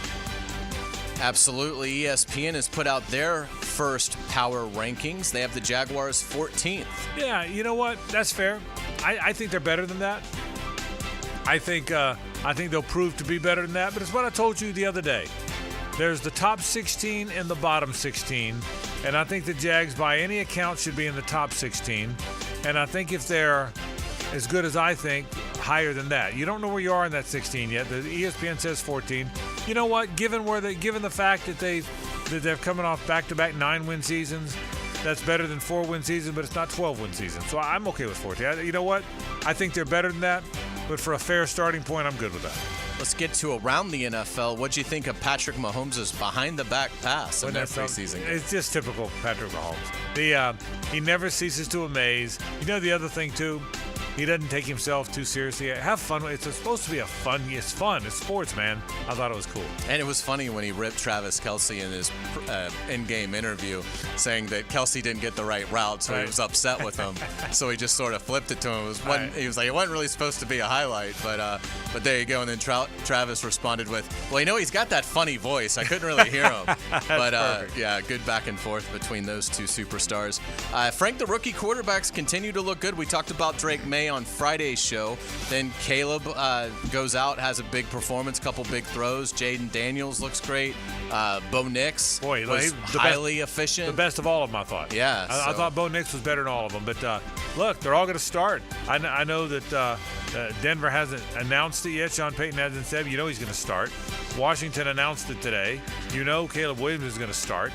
Absolutely. ESPN has put out their first power rankings. They have the Jaguars 14th. Yeah, you know what? That's fair. I think they're better than that. I think they'll prove to be better than that, but it's what I told you the other day. There's the top 16 and the bottom 16, and I think the Jags, by any account, should be in the top 16. And I think if they're as good as I think, higher than that. You don't know where you are in that 16 yet. The ESPN says 14. You know what? Given the fact that they're coming off back-to-back 9-win seasons, that's better than 4-win season, but it's not 12-win season. So I'm okay with 14. You know what? I think they're better than that, but for a fair starting point, I'm good with that. Let's get to around the NFL. What'd you think of Patrick Mahomes' behind-the-back pass in that preseason game? It's just typical Patrick Mahomes. He never ceases to amaze. You know the other thing, too? He doesn't take himself too seriously. Have fun. It's supposed to be fun. It's fun. It's sports, man. I thought it was cool. And it was funny when he ripped Travis Kelce in his in-game interview, saying that Kelce didn't get the right route, so he was upset with him. So he just sort of flipped it to him. He was like, it wasn't really supposed to be a highlight, but there you go. And then Travis responded with, well, he's got that funny voice. I couldn't really hear him. But yeah, good back and forth between those two superstars. Frank, the rookie quarterbacks continue to look good. We talked about Drake May on Friday's show. Then Caleb goes out, has a big performance, couple big throws. Jaden Daniels looks great. Bo Nix was highly efficient. The best of all of them, I thought. Yeah. I thought Bo Nix was better than all of them. But look, they're all going to start. I know that Denver hasn't announced it yet. Sean Payton hasn't said. He's going to start. Washington announced it today. Caleb Williams is going to start.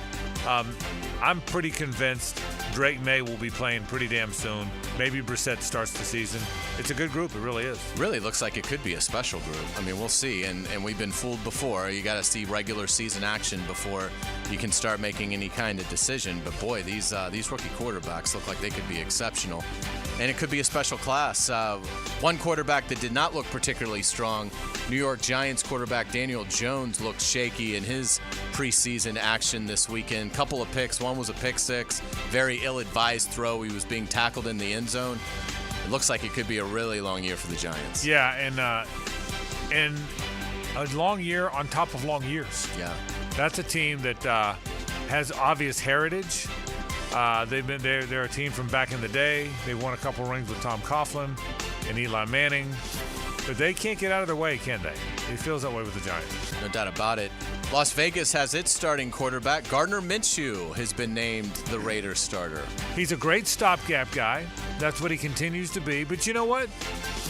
I'm pretty convinced Drake May will be playing pretty damn soon. Maybe Brissett starts the season. It's a good group. It really is. Really looks like it could be a special group. I mean, we'll see. And we've been fooled before. You got to see regular season action before you can start making any kind of decision. But boy, these rookie quarterbacks look like they could be exceptional. And it could be a special class. One quarterback that did not look particularly strong, New York Giants quarterback Daniel Jones looked shaky in his preseason action this weekend. Couple of picks. One was a pick six. Very ill-advised throw. He was being tackled in the end zone. It looks like it could be a really long year for the Giants. Yeah, and a long year on top of long years. Yeah. That's a team that has obvious heritage. They're a team from back in the day. They won a couple rings with Tom Coughlin and Eli Manning. But they can't get out of their way, can they? It feels that way with the Giants. No doubt about it. Las Vegas has its starting quarterback. Gardner Minshew has been named the Raiders starter. He's a great stopgap guy. That's what he continues to be. But you know what?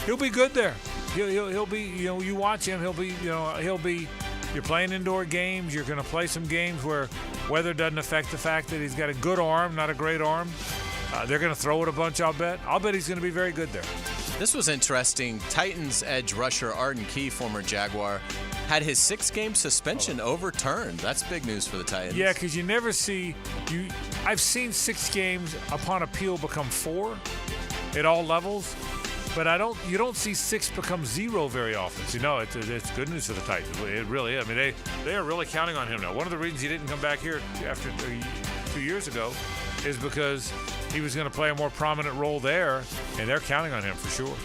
He'll be good there. He'll be, you watch him, he'll be, you're playing indoor games. You're going to play some games where weather doesn't affect the fact that he's got a good arm, not a great arm. They're going to throw it a bunch, I'll bet. I'll bet he's going to be very good there. This was interesting. Titans edge rusher Arden Key, former Jaguar, had his 6-game suspension overturned. That's big news for the Titans. Yeah, because you never see I've seen 6 games upon appeal become 4 at all levels, but you don't see 6 become 0 very often. So, it's good news for the Titans. It really is. I mean, they are really counting on him now. One of the reasons he didn't come back here after 2 years ago is because he was going to play a more prominent role there, and they're counting on him for sure.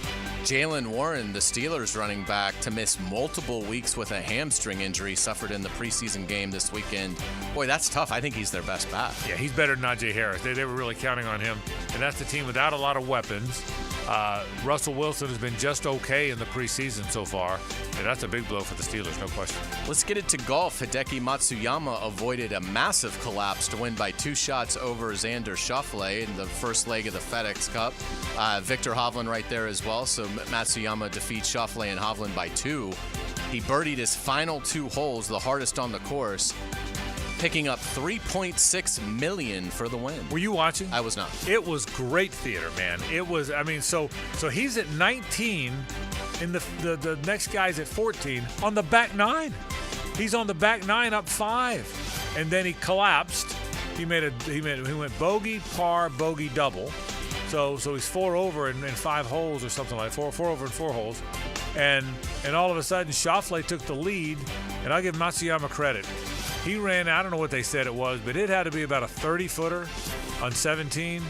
Jaylen Warren, the Steelers running back, to miss multiple weeks with a hamstring injury suffered in the preseason game this weekend. Boy, that's tough. I think he's their best back. Yeah, he's better than Najee Harris. They were really counting on him, and that's the team without a lot of weapons. Russell Wilson has been just okay in the preseason so far, and that's a big blow for the Steelers, no question. Let's get it to golf. Hideki Matsuyama avoided a massive collapse to win by 2 shots over Xander Schauffele in the first leg of the FedEx Cup. Victor Hovland right there as well, so Matsuyama defeats Schauffele and Hovland by 2. He birdied his final 2 holes, the hardest on the course, picking up $3.6 million for the win. Were you watching? I was not. It was great theater, man. It was, so he's at 19, and the next guy's at 14 on the back 9. He's on the back 9 up 5, and then he collapsed. He went bogey, par, bogey, double. So he's 4 over in 5 holes or something like 4 over in 4 holes, and all of a sudden Schauffele took the lead, and I'll give Matsuyama credit. He ran, I don't know what they said it was, but it had to be about a 30-footer on 17.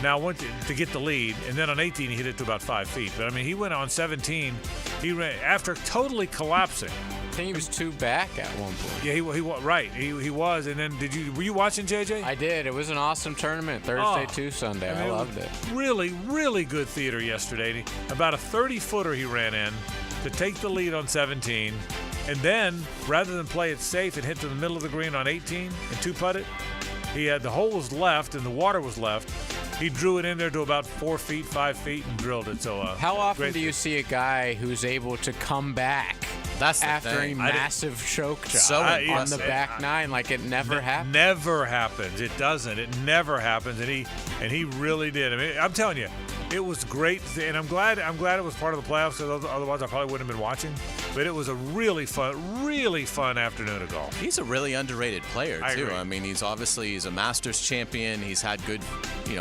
Now, went to get the lead, and then on 18, he hit it to about 5 feet. But, he went on 17. He ran after totally collapsing. I think he was 2 back at one point. Yeah, he was right. He was. And then were you watching, JJ? I did. It was an awesome tournament, Thursday to Sunday. I loved it. Really, really good theater yesterday. About a 30-footer he ran in to take the lead on 17. And then, rather than play it safe and hit to the middle of the green on 18 and 2-putt it, he had the hole was left and the water was left. He drew it in there to about 4 feet, 5 feet, and drilled it. So, how often do you see a guy who's able to come back after a massive choke job on the back 9? Like it never happens. Never happens. It doesn't. It never happens. And he really did. I'm telling you, It was great, and I'm glad it was part of the playoffs, because otherwise I probably wouldn't have been watching. But it was a really fun afternoon of golf. He's a really underrated player, too. I agree. I mean, he's a Masters champion. He's had good,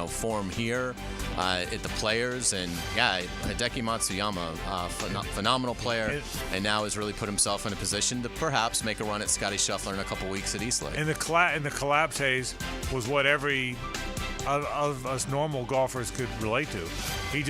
form here at the Players. And, yeah, Hideki Matsuyama, phenomenal player, and now has really put himself in a position to perhaps make a run at Scotty Scheffler in a couple weeks at East Lake. And the collapse, Hays, was what every of us normal golfers could relate to. He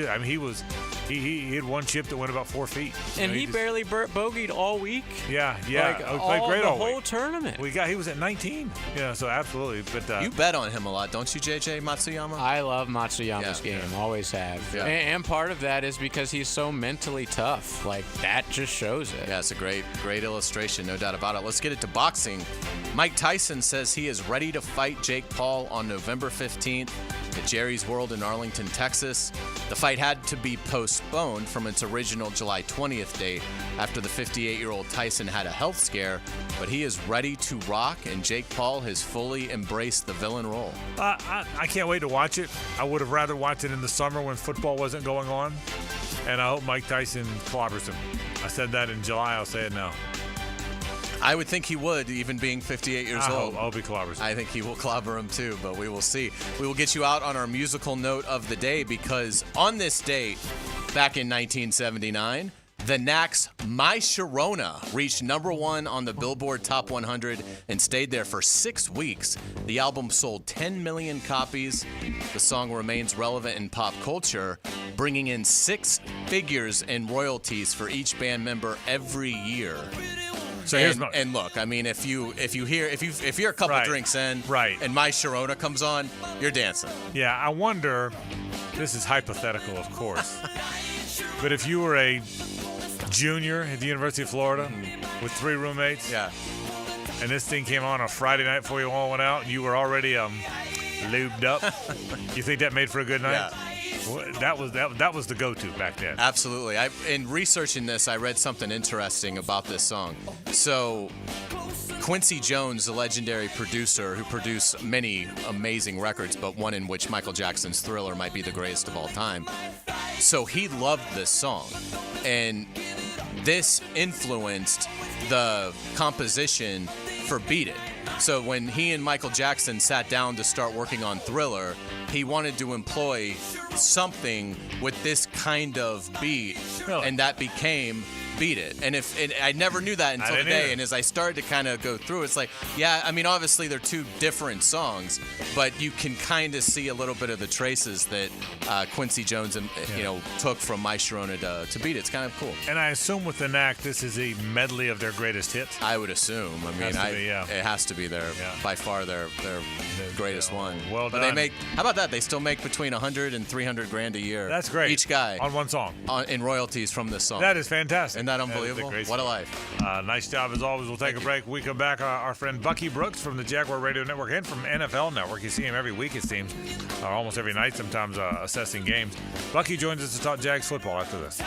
had one chip that went about 4 feet. And he barely bogeyed all week. Yeah. Like, He played great all week. The whole tournament. He was at 19. Yeah, so absolutely. But you bet on him a lot, don't you, JJ Matsuyama? I love Matsuyama's game. Always have. Yeah. And part of that is because he's so mentally tough. Like, that just shows it. Yeah, it's a great illustration, no doubt about it. Let's get it to boxing. Mike Tyson says he is ready to fight Jake Paul on November 15th at Jerry's World in Arlington, Texas. The fight had to be postponed from its original July 20th date after the 58-year-old Tyson had a health scare, but he is ready to rock, and Jake Paul has fully embraced the villain role. I can't wait to watch it. I would have rather watched it in the summer when football wasn't going on, and I hope Mike Tyson clobbers him. I said that in July. I'll say it now. I would think he would, even being 58 years old. I'll be clobbers. I think he will clobber him too, but we will see. We will get you out on our musical note of the day, because on this date, back in 1979, the Knack's My Sharona reached #1 on the Billboard Top 100 and stayed there for 6 weeks. The album sold 10 million copies. The song remains relevant in pop culture, bringing in 6 figures in royalties for each band member every year. So and look, I mean, if you're a couple drinks in, and My Sharona comes on, you're dancing. Yeah, I wonder. This is hypothetical, of course, but if you were a junior at the University of Florida with 3 roommates, and this thing came on Friday night before you all went out, and you were already lubed up, you think that made for a good night? Yeah. That was the go-to back then. Absolutely. In researching this, I read something interesting about this song. So Quincy Jones, the legendary producer who produced many amazing records, but one in which Michael Jackson's Thriller might be the greatest of all time. So he loved this song, and this influenced the composition for Beat It. So when he and Michael Jackson sat down to start working on Thriller, he wanted to employ something with this kind of beat, and that became Beat It. And I never knew that until today. Either. And as I started to kind of go through, it's like, yeah, I mean, obviously they're 2 different songs, but you can kind of see a little bit of the traces that Quincy Jones, took from My Sharona to Beat It. It's kind of cool. And I assume with the Knack, this is a medley of their greatest hits. I would assume. I mean, it has to be by far their greatest one. Well done. But how about that? They still make between $100 and $300 grand a year. That's great. Each guy on one song in royalties from this song. That is fantastic. Isn't that unbelievable? What a life. Nice job as always. We'll take a break. We come back. Our friend Bucky Brooks from the Jaguar Radio Network and from NFL Network. You see him every week, it seems, almost every night sometimes, assessing games. Bucky joins us to talk Jags football after this.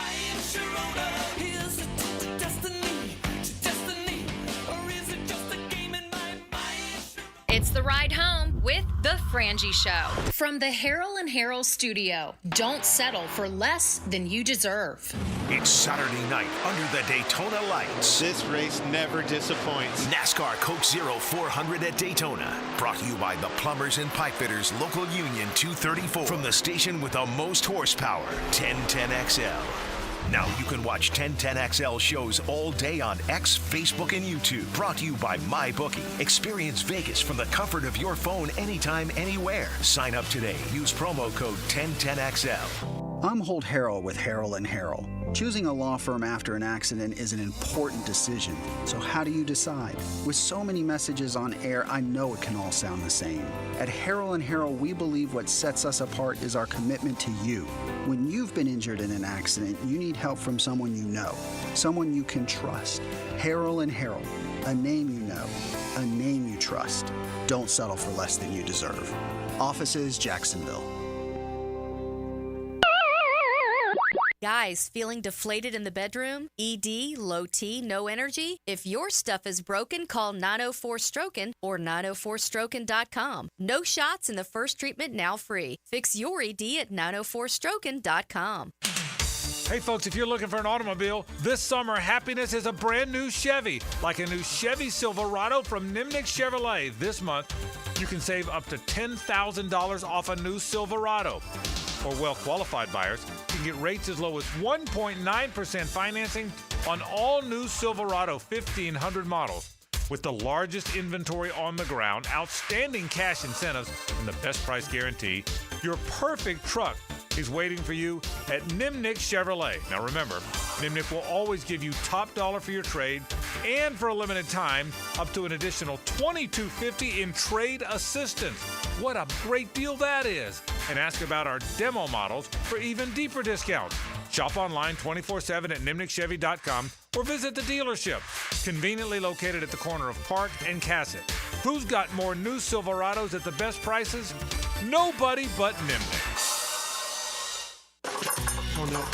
It's the ride home with The Frangie Show. From the Harrell and Harrell studio, don't settle for less than you deserve. It's Saturday night under the Daytona lights. This race never disappoints. NASCAR Coke Zero 400 at Daytona. Brought to you by the Plumbers and Pipefitters Local Union 234. From the station with the most horsepower, 1010XL. Now you can watch 1010XL shows all day on X, Facebook, and YouTube. Brought to you by MyBookie. Experience Vegas from the comfort of your phone anytime, anywhere. Sign up today. Use promo code 1010XL. I'm Holt Harrell with Harrell & Harrell. Choosing a law firm after an accident is an important decision. So how do you decide? With so many messages on air, I know it can all sound the same. At Harrell & Harrell, we believe what sets us apart is our commitment to you. When you've been injured in an accident, you need help from someone you know, someone you can trust. Harrell & Harrell, a name you know, a name you trust. Don't settle for less than you deserve. Offices, Jacksonville. Guys, feeling deflated in the bedroom? ED, low T, no energy? If your stuff is broken, call 904-STROKEN or 904stroken.com. No shots in the first treatment, now free. Fix your ED at 904stroken.com. Hey folks, if you're looking for an automobile, this summer happiness is a brand new Chevy. Like a new Chevy Silverado from Nimnick Chevrolet. This month, you can save up to $10,000 off a new Silverado. For well-qualified buyers, you can get rates as low as 1.9% financing on all new Silverado 1500 models. With the largest inventory on the ground, outstanding cash incentives, and the best price guarantee, your perfect truck is waiting for you at Nimnick Chevrolet. Now remember, Nimnick will always give you top dollar for your trade, and for a limited time, up to an additional $22.50 in trade assistance. What a great deal that is! And ask about our demo models for even deeper discounts. Shop online 24/7 at nimnickchevy.com or visit the dealership, conveniently located at the corner of Park and Cassett. Who's got more new Silverados at the best prices? Nobody but Nimnick. Oh, no.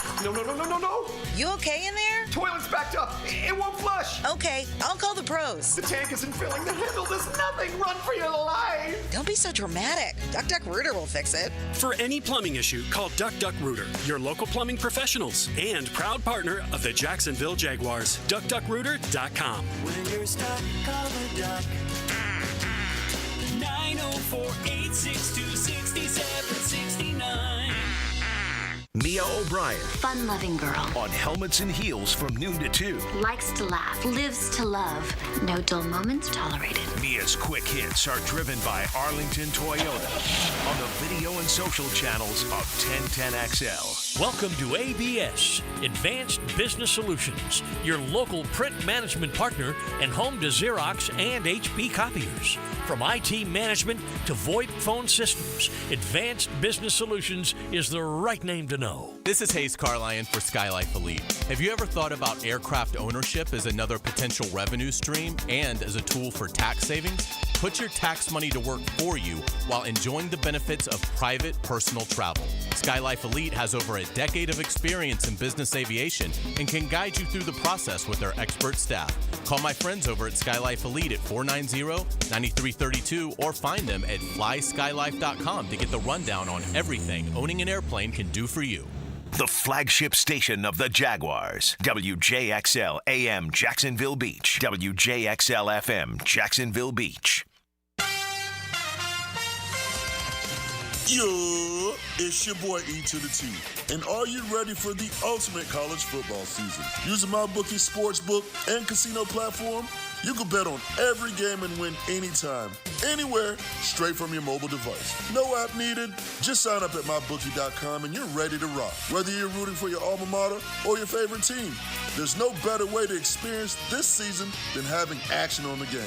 You okay in there? Toilet's backed up. It won't flush. Okay, I'll call the pros. The tank isn't filling. The handle does nothing. Run for your life. Don't be so dramatic. Duck Rooter will fix it. For any plumbing issue, call Duck Rooter, your local plumbing professionals and proud partner of the Jacksonville Jaguars. DuckDuckRooter.com. When you're stuck, call the Duck. 904-862-6769. Mia O'Brien. Fun-loving girl. On Helmets and Heels from noon to 2. Likes to laugh. Lives to love. No dull moments tolerated. Mia's quick hits are driven by Arlington Toyota on the video and social channels of 1010XL. Welcome to ABS, Advanced Business Solutions, your local print management partner and home to Xerox and HP copiers. From IT management to VoIP phone systems, Advanced Business Solutions is the right name to know. This is Hays Carlyon for Skylife Elite. Have you ever thought about aircraft ownership as another potential revenue stream and as a tool for tax savings? Put your tax money to work for you while enjoying the benefits of private personal travel. Skylife Elite has over a decade of experience in business aviation and can guide you through the process with their expert staff. Call my friends over at Skylife Elite at 490-9332 or find them at flyskylife.com to get the rundown on everything owning an airplane can do for you. The flagship station of the Jaguars. WJXL AM Jacksonville Beach. WJXL FM Jacksonville Beach. Yo, it's your boy E to the T. And are you ready for the ultimate college football season? Using MyBookie Sportsbook and casino platform, you can bet on every game and win anytime, anywhere, straight from your mobile device. No app needed. Just sign up at mybookie.com and you're ready to rock. Whether you're rooting for your alma mater or your favorite team, there's no better way to experience this season than having action on the game.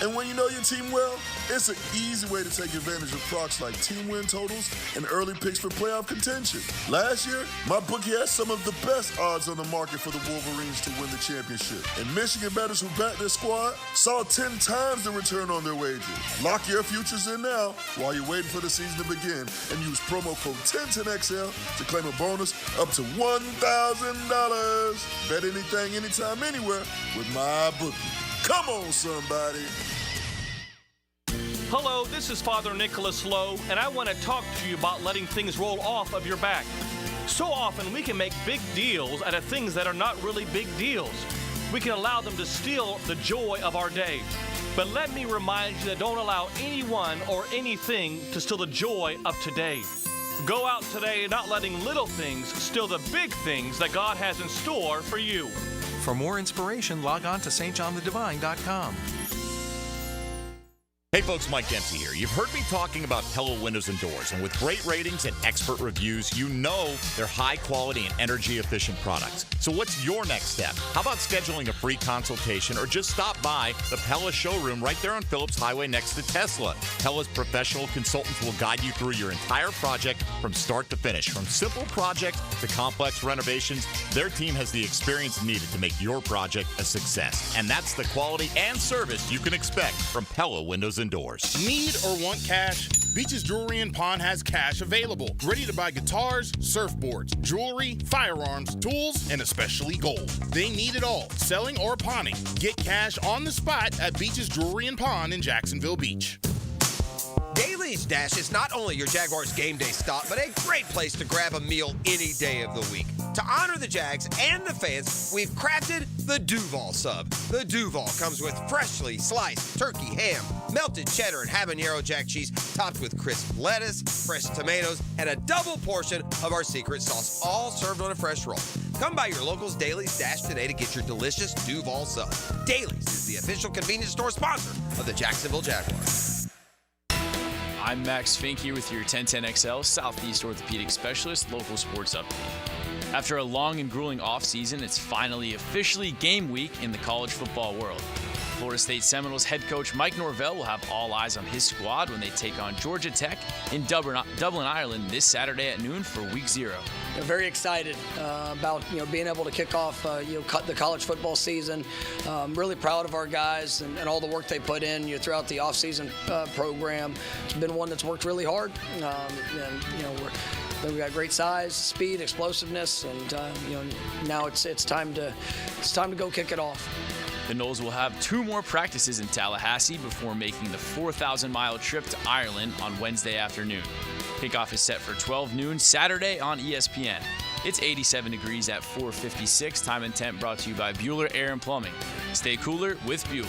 And when you know your team well, it's an easy way to take advantage of procs like team win totals and early picks for playoff contention. Last year, MyBookie had some of the best odds on the market for the Wolverines to win the championship. And Michigan bettors who backed their squad saw 10 times the return on their wager. Lock your futures in now while you're waiting for the season to begin and use promo code 1010XL to claim a bonus up to $1,000. Bet anything, anytime, anywhere with MyBookie. Come on, somebody. Hello, this is Father Nicholas Lowe, and I want to talk to you about letting things roll off of your back. So often we can make big deals out of things that are not really big deals. We can allow them to steal the joy of our day. But let me remind you that don't allow anyone or anything to steal the joy of today. Go out today not letting little things steal the big things that God has in store for you. For more inspiration, log on to stjohnthedivine.com. Hey folks, Mike Dempsey here. You've heard me talking about Pella Windows and Doors, and with great ratings and expert reviews, you know they're high quality and energy efficient products. So what's your next step? How about scheduling a free consultation or just stop by the Pella showroom right there on Phillips Highway next to Tesla? Pella's professional consultants will guide you through your entire project from start to finish. From simple projects to complex renovations, their team has the experience needed to make your project a success. And that's the quality and service you can expect from Pella Windows and Doors. Need or want cash? Beach's Jewelry and Pawn has cash available, ready to buy guitars, surfboards, jewelry, firearms, tools, and especially gold. They need it all, selling or pawning. Get cash on the spot at Beach's Jewelry and Pawn in Jacksonville Beach. Daly's Dash is not only your Jaguars game day stop, but a great place to grab a meal any day of the week. To honor the Jags and the fans, we've crafted the Duval Sub. The Duval comes with freshly sliced turkey ham, melted cheddar and habanero jack cheese, topped with crisp lettuce, fresh tomatoes, and a double portion of our secret sauce, all served on a fresh roll. Come by your local's Daly's Dash today to get your delicious Duval Sub. Daly's is the official convenience store sponsor of the Jacksonville Jaguars. I'm Max Finke with your 1010XL Southeast Orthopedic Specialist local sports update. After a long and grueling offseason, it's finally officially game week in the college football world. Florida State Seminoles head coach Mike Norvell will have all eyes on his squad when they take on Georgia Tech in Dublin, Ireland this Saturday at noon for Week 0. Very excited about being able to kick off the college football season. Really proud of our guys and all the work they put in throughout the off-season program. It's been one that's worked really hard, we've got great size, speed, explosiveness, and now it's time to go kick it off. The Noles will have 2 more practices in Tallahassee before making the 4,000-mile trip to Ireland on Wednesday afternoon. Kickoff is set for 12 noon Saturday on ESPN. It's 87 degrees at 4:56. Time and temp brought to you by Bueller Air and Plumbing. Stay cooler with Bueller.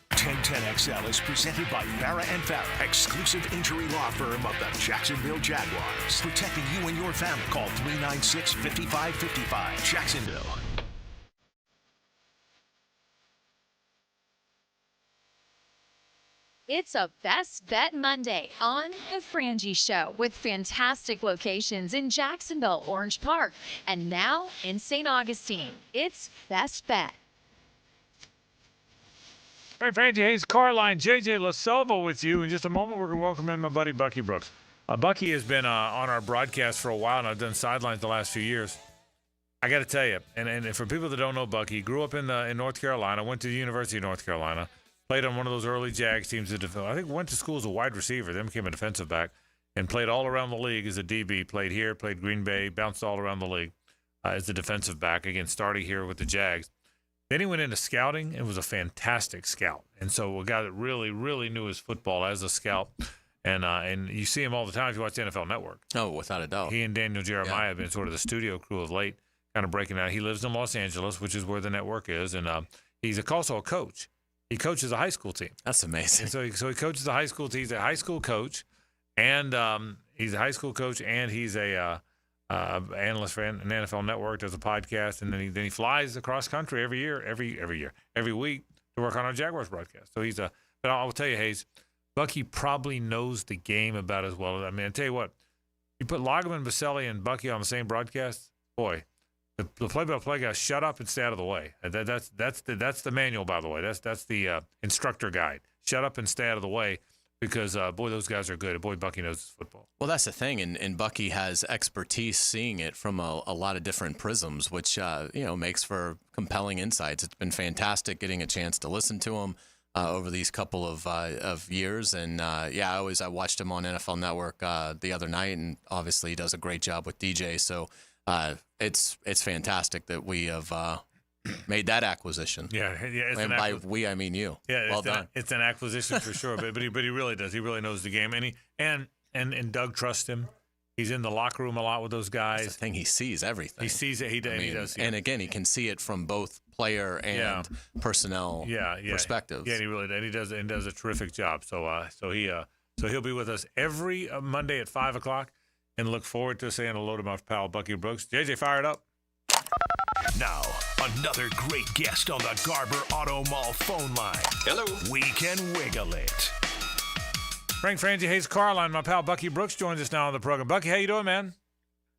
1010XL is presented by Farah & Farah, exclusive injury law firm of the Jacksonville Jaguars. Protecting you and your family. Call 396-5555. Jacksonville. It's a Best Bet Monday on The Frangie Show with fantastic locations in Jacksonville, Orange Park, and now in St. Augustine. It's Best Bet. Frank Frangie, Hays Carlyon, JJ LaSalva with you. In just a moment, we're going to welcome in my buddy Bucky Brooks. Bucky has been on our broadcast for a while, and I've done sidelines the last few years. I got to tell you, and for people that don't know Bucky, he grew up in North Carolina, went to the University of North Carolina, played on one of those early Jags teams. I think went to school as a wide receiver, then became a defensive back, and played all around the league as a DB. Played here, played Green Bay, bounced all around the league as a defensive back. Again, starting here with the Jags. Then he went into scouting and was a fantastic scout. And so a guy that really, really knew his football as a scout. And you see him all the time if you watch the NFL Network. Oh, without a doubt. He and Daniel Jeremiah have been sort of the studio crew of late, kind of breaking out. He lives in Los Angeles, which is where the network is. And he's also a coach. He coaches a high school team. That's amazing. And so he coaches a high school team. He's a high school coach. And he's a high school coach, and he's a analyst for an NFL Network, does a podcast, and then he flies across country every week to work on our Jaguars broadcast. So but I'll tell you, Hayes, Bucky probably knows the game about as well. I mean, I tell you what, you put Lagerman, Baselli, and Bucky on the same broadcast, boy, the play-by-play guys shut up and stay out of the way. That's the manual, by the way. That's the instructor guide. Shut up and stay out of the way. Because, boy, those guys are good. Boy, Bucky knows his football. Well, that's the thing, and Bucky has expertise seeing it from a lot of different prisms, which, makes for compelling insights. It's been fantastic getting a chance to listen to him over these couple of years. And, I watched him on NFL Network the other night, and obviously he does a great job with DJ. So it's fantastic that we have made that acquisition. And by we, I mean you. Yeah, well done. It's an acquisition for sure, but he really does. He really knows the game, and Doug trusts him. He's in the locker room a lot with those guys. That's the thing, he sees everything. He sees it. He does. And again, he can see it from both player and personnel perspectives. Yeah, and he really does. He does a terrific job. So he'll be with us every Monday at 5:00, and look forward to saying hello to my pal Bucky Brooks. JJ, fire it up. Now, another great guest on the Garber Auto Mall phone line. Hello. We can wiggle it. Frank Frangie, Hays Carlyon, my pal Bucky Brooks joins us now on the program. Bucky, how you doing, man?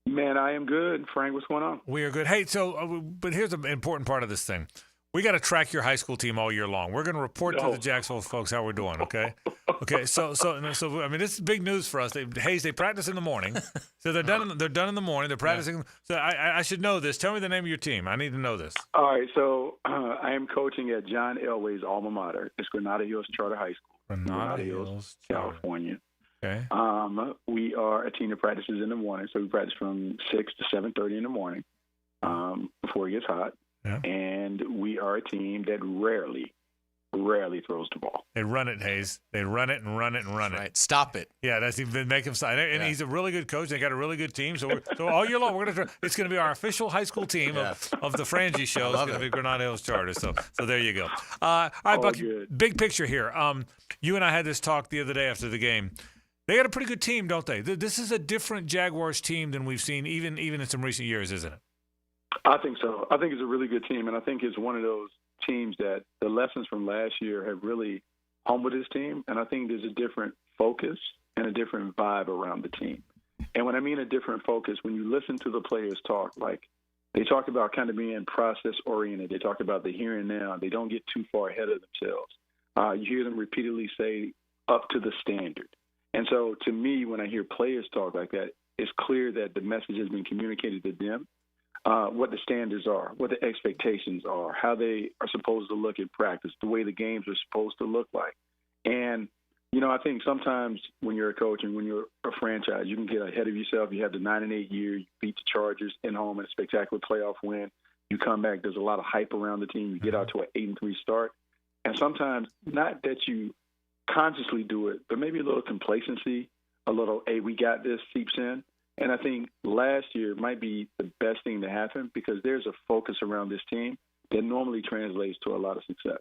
Man, I am good. Frank, what's going on? We are good. Hey, but here's an important part of this thing. We got to track your high school team all year long. We're going to report to the Jacksonville folks how we're doing, okay? Okay, so I mean, this is big news for us. They practice in the morning. So they're done in the morning. They're practicing. Yeah. So I should know this. Tell me the name of your team. I need to know this. All right, so I am coaching at John Elway's alma mater. It's Granada Hills Charter High School. Granada Hills, California. Okay. We are a team that practices in the morning, so we practice from 6 to 7:30 in the morning before it gets hot. Yeah. And we are a team that rarely throws the ball. They run it, Hays. They run it and run it and run it. Right. Stop it. Yeah, that's even make him sign. And he's a really good coach. They got a really good team. So all year long, it's going to be our official high school team of the Frangie Show. It's going to be Granada Hills Charter. So there you go. All right, Bucky. Good. Big picture here. You and I had this talk the other day after the game. They got a pretty good team, don't they? This is a different Jaguars team than we've seen even in some recent years, isn't it? I think so. I think it's a really good team, and I think it's one of those teams that the lessons from last year have really humbled this team, and I think there's a different focus and a different vibe around the team. And when I mean a different focus, when you listen to the players talk, like they talk about kind of being process-oriented. They talk about the here and now. They don't get too far ahead of themselves. You hear them repeatedly say, up to the standard. And so to me, when I hear players talk like that, it's clear that the message has been communicated to them. What the standards are, what the expectations are, how they are supposed to look in practice, the way the games are supposed to look like. And, I think sometimes when you're a coach and when you're a franchise, you can get ahead of yourself. You have the 9-8 year, you beat the Chargers in home in a spectacular playoff win. You come back, there's a lot of hype around the team. You get out to an 8-3 start. And sometimes, not that you consciously do it, but maybe a little complacency, a little, hey, we got this, seeps in. And I think last year might be the best thing to happen because there's a focus around this team that normally translates to a lot of success.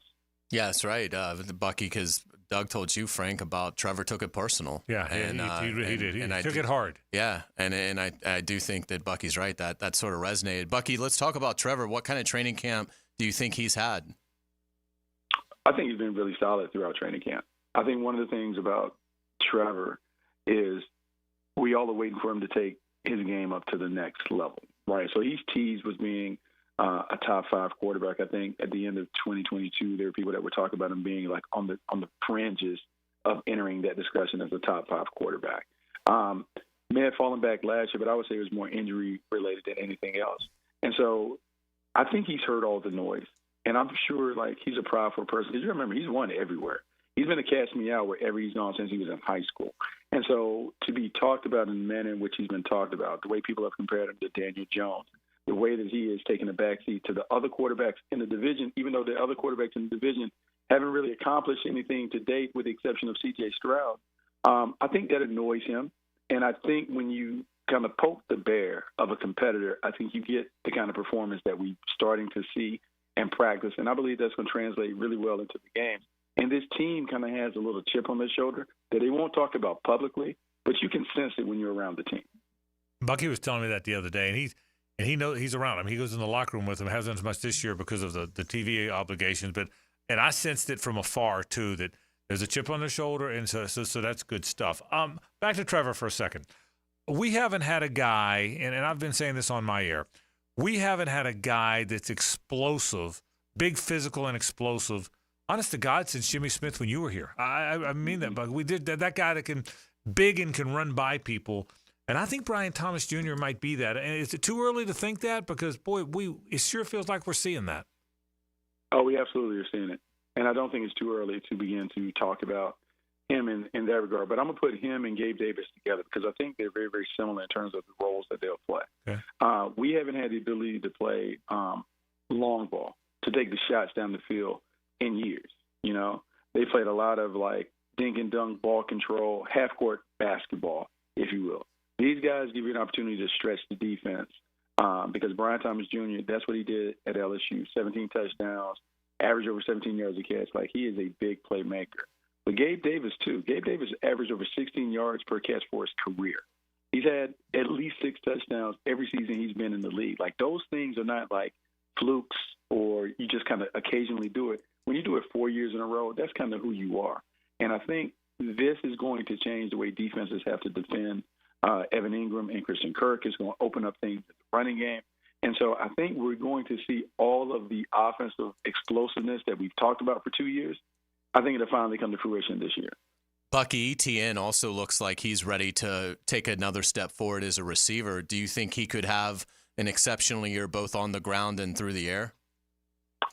Yeah, that's right, Bucky, because Doug told you, Frank, about Trevor took it personal. Yeah, and, he did. He took it hard. Yeah, and I do think that Bucky's right. That sort of resonated. Bucky, let's talk about Trevor. What kind of training camp do you think he's had? I think he's been really solid throughout training camp. I think one of the things about Trevor is we all are waiting for him to take his game up to the next level, right? So he's teased with being a top 5 quarterback. I think at the end of 2022, there were people that were talking about him being like on the fringes of entering that discussion as a top 5 quarterback. May have fallen back last year, but I would say it was more injury related than anything else. And so I think he's heard all the noise. And I'm sure like he's a prideful person because you remember he's won everywhere. He's been a cast me out wherever he's gone since he was in high school. And so to be talked about in the manner in which he's been talked about, the way people have compared him to Daniel Jones, the way that he has taken a backseat to the other quarterbacks in the division, even though the other quarterbacks in the division haven't really accomplished anything to date with the exception of C.J. Stroud, I think that annoys him. And I think when you kind of poke the bear of a competitor, I think you get the kind of performance that we're starting to see and practice. And I believe that's going to translate really well into the games. And this team kind of has a little chip on their shoulder that they won't talk about publicly, but you can sense it when you're around the team. Bucky was telling me that the other day, and he knows he's around him. He goes in the locker room with him. Hasn't as much this year because of the TV obligations, and I sensed it from afar too that there's a chip on their shoulder, and so that's good stuff. Back to Trevor for a second. We haven't had a guy, and I've been saying this on my air. We haven't had a guy that's explosive, big physical and explosive. Honest to God, since Jimmy Smith when you were here. I mean that, but we did that guy that can big and can run by people. And I think Brian Thomas Jr. might be that. And is it too early to think that? Because, boy, it sure feels like we're seeing that. Oh, we absolutely are seeing it. And I don't think it's too early to begin to talk about him in that regard. But I'm going to put him and Gabe Davis together because I think they're very, very similar in terms of the roles that they'll play. Okay. We haven't had the ability to play long ball, to take the shots down the field in years. They played a lot of like dink and dunk ball control, half-court basketball, if you will. These guys give you an opportunity to stretch the defense because Brian Thomas Jr., that's what he did at LSU, 17 touchdowns, averaged over 17 yards a catch. Like, he is a big playmaker. But Gabe Davis, too. Gabe Davis averaged over 16 yards per catch for his career. He's had at least 6 touchdowns every season he's been in the league. Like, those things are not like flukes or you just kind of occasionally do it. When you do it 4 years in a row, that's kind of who you are. And I think this is going to change the way defenses have to defend Evan Ingram and Christian Kirk. Is going to open up things in the running game. And so I think we're going to see all of the offensive explosiveness that we've talked about for 2 years. I think it'll finally come to fruition this year. Bucky Etienne also looks like he's ready to take another step forward as a receiver. Do you think he could have an exceptional year both on the ground and through the air?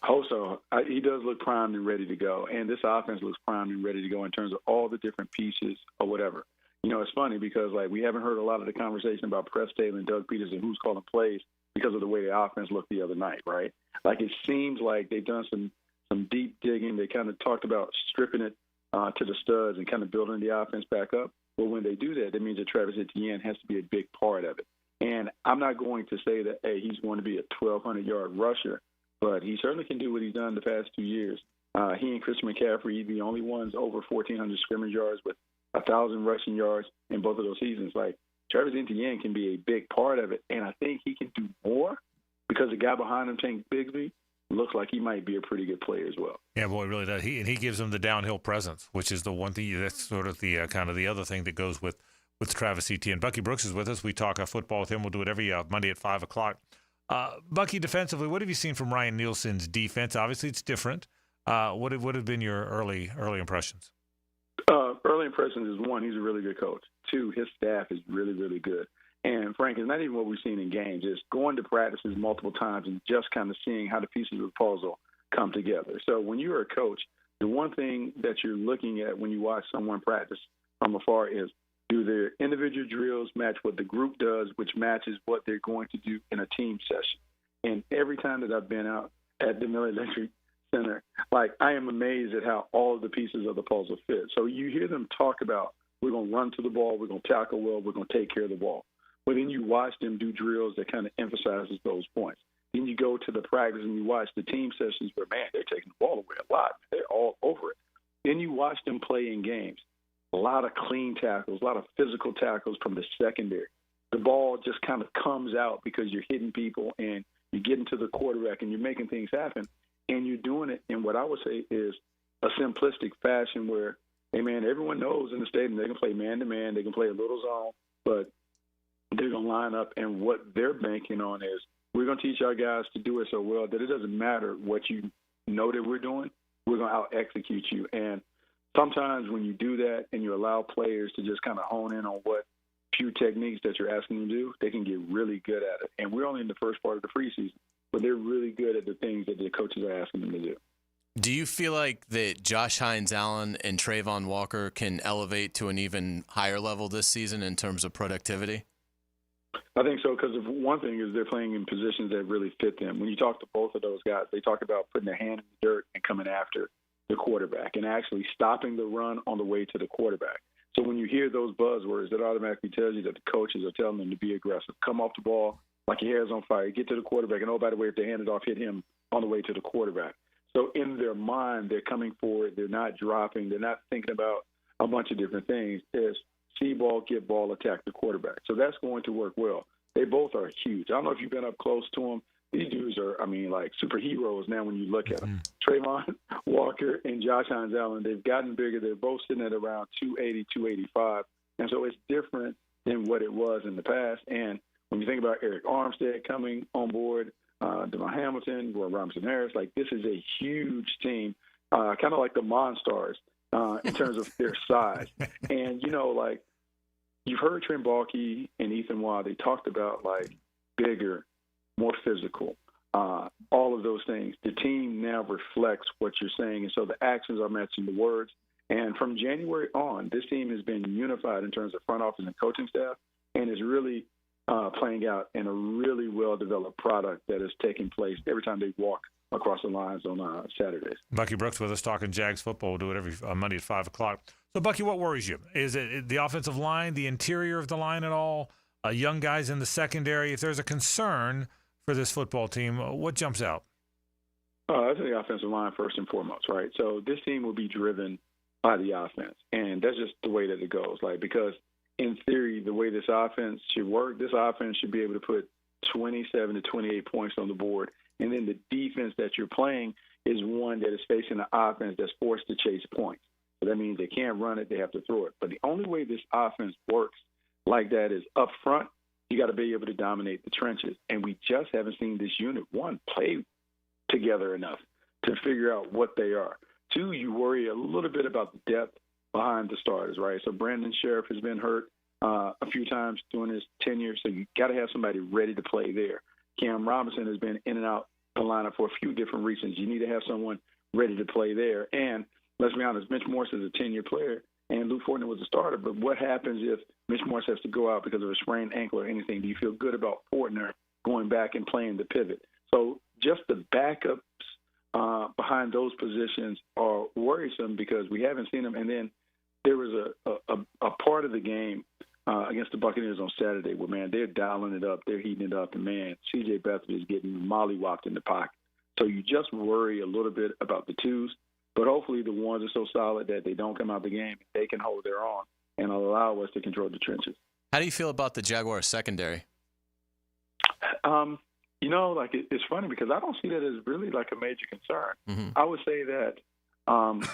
Hope so. He does look primed and ready to go, and this offense looks primed and ready to go in terms of all the different pieces or whatever. You know, it's funny because, like, we haven't heard a lot of the conversation about Press Taylor and Doug Peterson, who's calling plays, because of the way the offense looked the other night, right? Like, it seems like they've done some deep digging. They kind of talked about stripping it to the studs and kind of building the offense back up. But when they do that, that means that Travis Etienne has to be a big part of it. And I'm not going to say that, hey, he's going to be a 1,200-yard rusher, but he certainly can do what he's done the past 2 years. He and Christian McCaffrey, the only ones over 1,400 scrimmage yards with 1,000 rushing yards in both of those seasons. Like, Travis Etienne can be a big part of it, and I think he can do more because the guy behind him, Tank Bigsby, looks like he might be a pretty good player as well. Yeah, boy, it really does. He gives them the downhill presence, which is the one thing that's sort of the kind of the other thing that goes with Travis Etienne. Bucky Brooks is with us. We talk football with him. We'll do it every Monday at 5 o'clock. Bucky, defensively, what have you seen from Ryan Nielsen's defense? Obviously, it's different. What have been your early impressions? Early impressions is, one, he's a really good coach. Two, his staff is really, really good. And, Frank, it's not even what we've seen in games. It's going to practices multiple times and just kind of seeing how the pieces of the puzzle come together. So when you're a coach, the one thing that you're looking at when you watch someone practice from afar is, do their individual drills match what the group does, which matches what they're going to do in a team session? And every time that I've been out at the Miller Electric Center, like, I am amazed at how all of the pieces of the puzzle fit. So you hear them talk about, we're going to run to the ball, we're going to tackle well, we're going to take care of the ball. But then you watch them do drills that kind of emphasizes those points. Then you go to the practice and you watch the team sessions where, man, they're taking the ball away a lot. They're all over it. Then you watch them play in games. A lot of clean tackles, a lot of physical tackles from the secondary. The ball just kind of comes out because you're hitting people and you're getting to the quarterback and you're making things happen. And you're doing it in what I would say is a simplistic fashion where, hey, man, everyone knows in the stadium they can play man-to-man, they can play a little zone, but they're going to line up, and what they're banking on is we're going to teach our guys to do it so well that it doesn't matter what you know that we're doing, we're going to out-execute you. And sometimes when you do that and you allow players to just kind of hone in on what few techniques that you're asking them to do, they can get really good at it. And we're only in the first part of the preseason, but they're really good at the things that the coaches are asking them to do. Do you feel like that Josh Hines-Allen and Trayvon Walker can elevate to an even higher level this season in terms of productivity? I think so, because one thing is they're playing in positions that really fit them. When you talk to both of those guys, they talk about putting their hand in the dirt and coming after the quarterback and actually stopping the run on the way to the quarterback. So when you hear those buzzwords, that automatically tells you that the coaches are telling them to be aggressive. Come off the ball like your hair's on fire. Get to the quarterback. And, oh, by the way, if they hand it off, hit him on the way to the quarterback. So in their mind, they're coming forward. They're not dropping. They're not thinking about a bunch of different things. It's see ball, get ball, attack the quarterback. So that's going to work well. They both are huge. I don't know if you've been up close to them. These dudes are, like superheroes now when you look at them. Trayvon Walker and Josh Hines-Allen, they've gotten bigger. They're both sitting at around 280, 285. And so it's different than what it was in the past. And when you think about Eric Armstead coming on board, Devon Hamilton, Roy Robinson-Harris, like, this is a huge team, kind of like the Monstars in terms of their size. And, like, you've heard Trent Baalke and Ethan Waugh, they talked about, like, bigger, more physical, all of those things. The team now reflects what you're saying, and so the actions are matching the words. And from January on, this team has been unified in terms of front office and coaching staff, and is really playing out in a really well-developed product that is taking place every time they walk across the lines on Saturdays. Bucky Brooks with us talking Jags football. We'll do it every Monday at 5 o'clock. So, Bucky, what worries you? Is it the offensive line, the interior of the line at all, young guys in the secondary? If there's a concern for this football team, what jumps out? That's the offensive line first and foremost, right? So this team will be driven by the offense, and that's just the way that it goes. Like, because in theory, the way this offense should work, this offense should be able to put 27 to 28 points on the board, and then the defense that you're playing is one that is facing an offense that's forced to chase points. So that means they can't run it, they have to throw it. But the only way this offense works like that is up front, you got to be able to dominate the trenches. And we just haven't seen this unit, one, play together enough to figure out what they are. Two, you worry a little bit about the depth behind the starters, right? So Brandon Sheriff has been hurt a few times during his tenure, so you got to have somebody ready to play there. Cam Robinson has been in and out the lineup for a few different reasons. You need to have someone ready to play there. And let's be honest, Mitch Morse is a 10-year player, and Luke Fortner was a starter. But what happens if Mitch Morse has to go out because of a sprained ankle or anything? Do you feel good about Fortner going back and playing the pivot? So just the backups behind those positions are worrisome because we haven't seen them. And then there was a part of the game against the Buccaneers on Saturday where, man, they're dialing it up, they're heating it up, and, man, C.J. Beathard is getting mollywopped in the pocket. So you just worry a little bit about the twos, but hopefully the ones are so solid that they don't come out the game. They can hold their own and allow us to control the trenches. How do you feel about the Jaguars secondary? It's funny because I don't see that as really like a major concern. Mm-hmm. I would say that